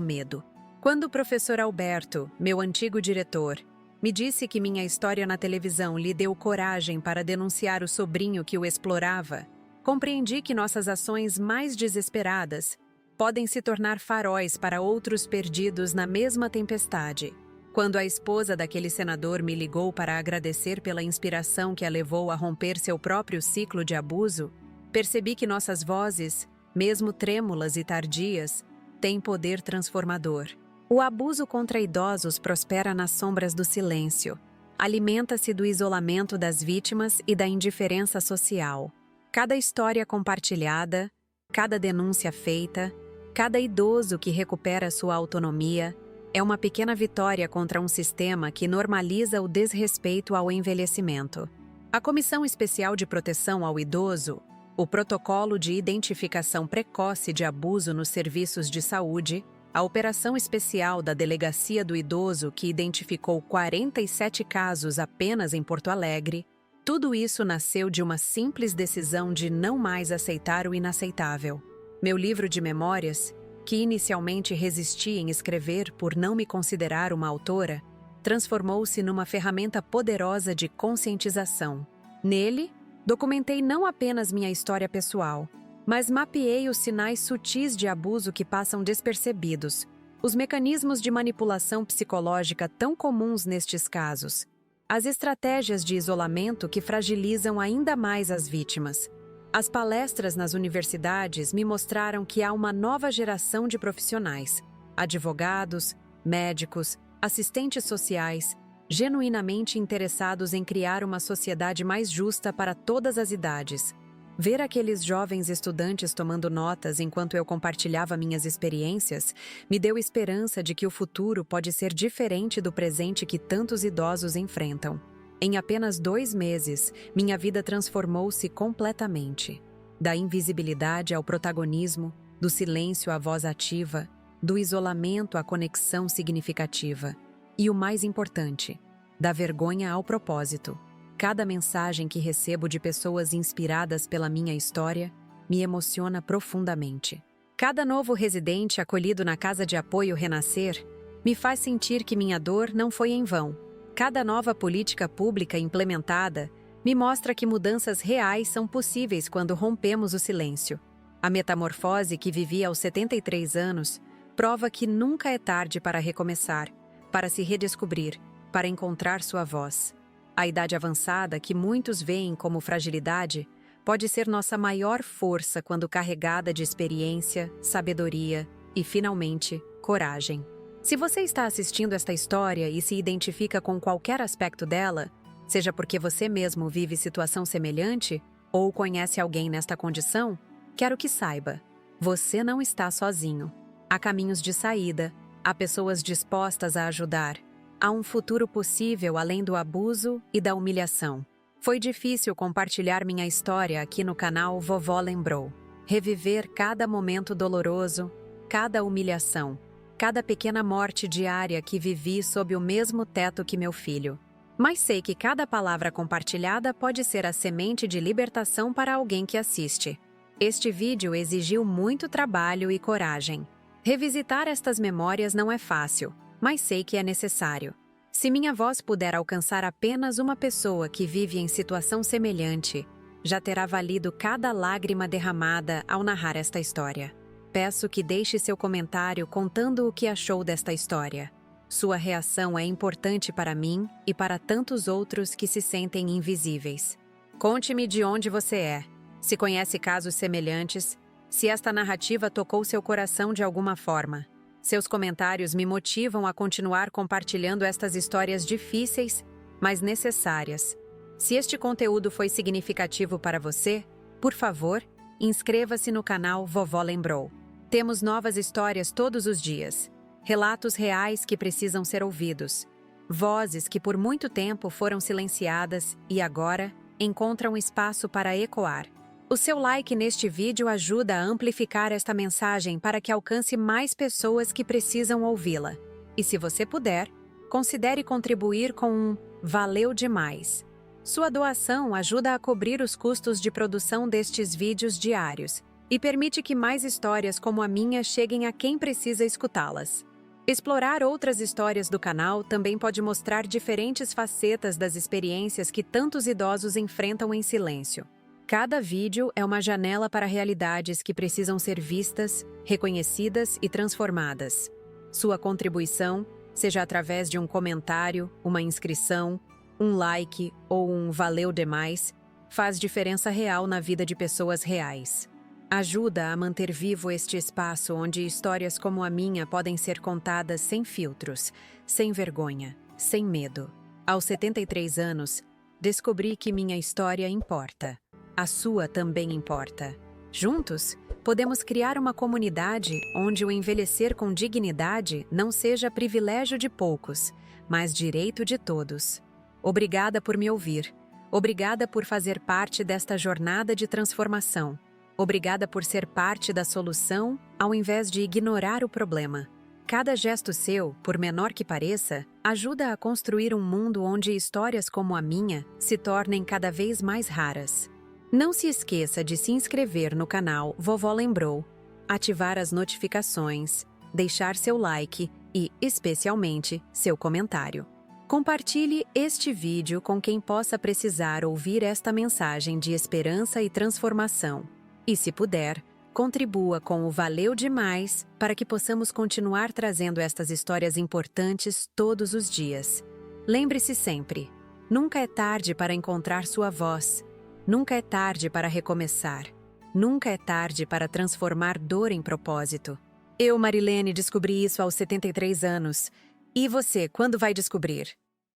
medo. Quando o professor Alberto, meu antigo diretor, me disse que minha história na televisão lhe deu coragem para denunciar o sobrinho que o explorava, compreendi que nossas ações mais desesperadas podem se tornar faróis para outros perdidos na mesma tempestade. Quando a esposa daquele senador me ligou para agradecer pela inspiração que a levou a romper seu próprio ciclo de abuso, percebi que nossas vozes, mesmo trêmulas e tardias, têm poder transformador. O abuso contra idosos prospera nas sombras do silêncio. Alimenta-se do isolamento das vítimas e da indiferença social. Cada história compartilhada, cada denúncia feita, cada idoso que recupera sua autonomia, é uma pequena vitória contra um sistema que normaliza o desrespeito ao envelhecimento. A Comissão Especial de Proteção ao Idoso, o Protocolo de Identificação Precoce de Abuso nos Serviços de Saúde, a Operação Especial da Delegacia do Idoso que identificou 47 casos apenas em Porto Alegre, tudo isso nasceu de uma simples decisão de não mais aceitar o inaceitável. Meu livro de memórias, que inicialmente resisti em escrever por não me considerar uma autora, transformou-se numa ferramenta poderosa de conscientização. Nele, documentei não apenas minha história pessoal, mas mapeei os sinais sutis de abuso que passam despercebidos, os mecanismos de manipulação psicológica tão comuns nestes casos, as estratégias de isolamento que fragilizam ainda mais as vítimas. As palestras nas universidades me mostraram que há uma nova geração de profissionais, advogados, médicos, assistentes sociais, genuinamente interessados em criar uma sociedade mais justa para todas as idades. Ver aqueles jovens estudantes tomando notas enquanto eu compartilhava minhas experiências me deu esperança de que o futuro pode ser diferente do presente que tantos idosos enfrentam. Em apenas 2 meses, minha vida transformou-se completamente. Da invisibilidade ao protagonismo, do silêncio à voz ativa, do isolamento à conexão significativa. E o mais importante, da vergonha ao propósito. Cada mensagem que recebo de pessoas inspiradas pela minha história me emociona profundamente. Cada novo residente acolhido na Casa de Apoio Renascer me faz sentir que minha dor não foi em vão. Cada nova política pública implementada me mostra que mudanças reais são possíveis quando rompemos o silêncio. A metamorfose que vivi aos 73 anos prova que nunca é tarde para recomeçar, para se redescobrir, para encontrar sua voz. A idade avançada, que muitos veem como fragilidade, pode ser nossa maior força quando carregada de experiência, sabedoria e, finalmente, coragem. Se você está assistindo esta história e se identifica com qualquer aspecto dela, seja porque você mesmo vive situação semelhante ou conhece alguém nesta condição, quero que saiba, você não está sozinho. Há caminhos de saída, há pessoas dispostas a ajudar. Há um futuro possível além do abuso e da humilhação. Foi difícil compartilhar minha história aqui no canal Vovó Lembrou. Reviver cada momento doloroso, cada humilhação, cada pequena morte diária que vivi sob o mesmo teto que meu filho. Mas sei que cada palavra compartilhada pode ser a semente de libertação para alguém que assiste. Este vídeo exigiu muito trabalho e coragem. Revisitar estas memórias não é fácil, mas sei que é necessário. Se minha voz puder alcançar apenas uma pessoa que vive em situação semelhante, já terá valido cada lágrima derramada ao narrar esta história. Peço que deixe seu comentário contando o que achou desta história. Sua reação é importante para mim e para tantos outros que se sentem invisíveis. Conte-me de onde você é, se conhece casos semelhantes, se esta narrativa tocou seu coração de alguma forma. Seus comentários me motivam a continuar compartilhando estas histórias difíceis, mas necessárias. Se este conteúdo foi significativo para você, por favor, inscreva-se no canal Vovó Lembrou. Temos novas histórias todos os dias, relatos reais que precisam ser ouvidos, vozes que por muito tempo foram silenciadas e agora encontram espaço para ecoar. O seu like neste vídeo ajuda a amplificar esta mensagem para que alcance mais pessoas que precisam ouvi-la. E se você puder, considere contribuir com um "Valeu demais". Sua doação ajuda a cobrir os custos de produção destes vídeos diários e permite que mais histórias como a minha cheguem a quem precisa escutá-las. Explorar outras histórias do canal também pode mostrar diferentes facetas das experiências que tantos idosos enfrentam em silêncio. Cada vídeo é uma janela para realidades que precisam ser vistas, reconhecidas e transformadas. Sua contribuição, seja através de um comentário, uma inscrição, um like ou um "valeu demais", faz diferença real na vida de pessoas reais. Ajuda a manter vivo este espaço onde histórias como a minha podem ser contadas sem filtros, sem vergonha, sem medo. Aos 73 anos, descobri que minha história importa. A sua também importa. Juntos, podemos criar uma comunidade onde o envelhecer com dignidade não seja privilégio de poucos, mas direito de todos. Obrigada por me ouvir. Obrigada por fazer parte desta jornada de transformação. Obrigada por ser parte da solução, ao invés de ignorar o problema. Cada gesto seu, por menor que pareça, ajuda a construir um mundo onde histórias como a minha se tornem cada vez mais raras. Não se esqueça de se inscrever no canal Vovó Lembrou, ativar as notificações, deixar seu like e, especialmente, seu comentário. Compartilhe este vídeo com quem possa precisar ouvir esta mensagem de esperança e transformação. E, se puder, contribua com o "Valeu demais" para que possamos continuar trazendo estas histórias importantes todos os dias. Lembre-se sempre, nunca é tarde para encontrar sua voz. Nunca é tarde para recomeçar. Nunca é tarde para transformar dor em propósito. Eu, Marilene, descobri isso aos 73 anos. E você, quando vai descobrir?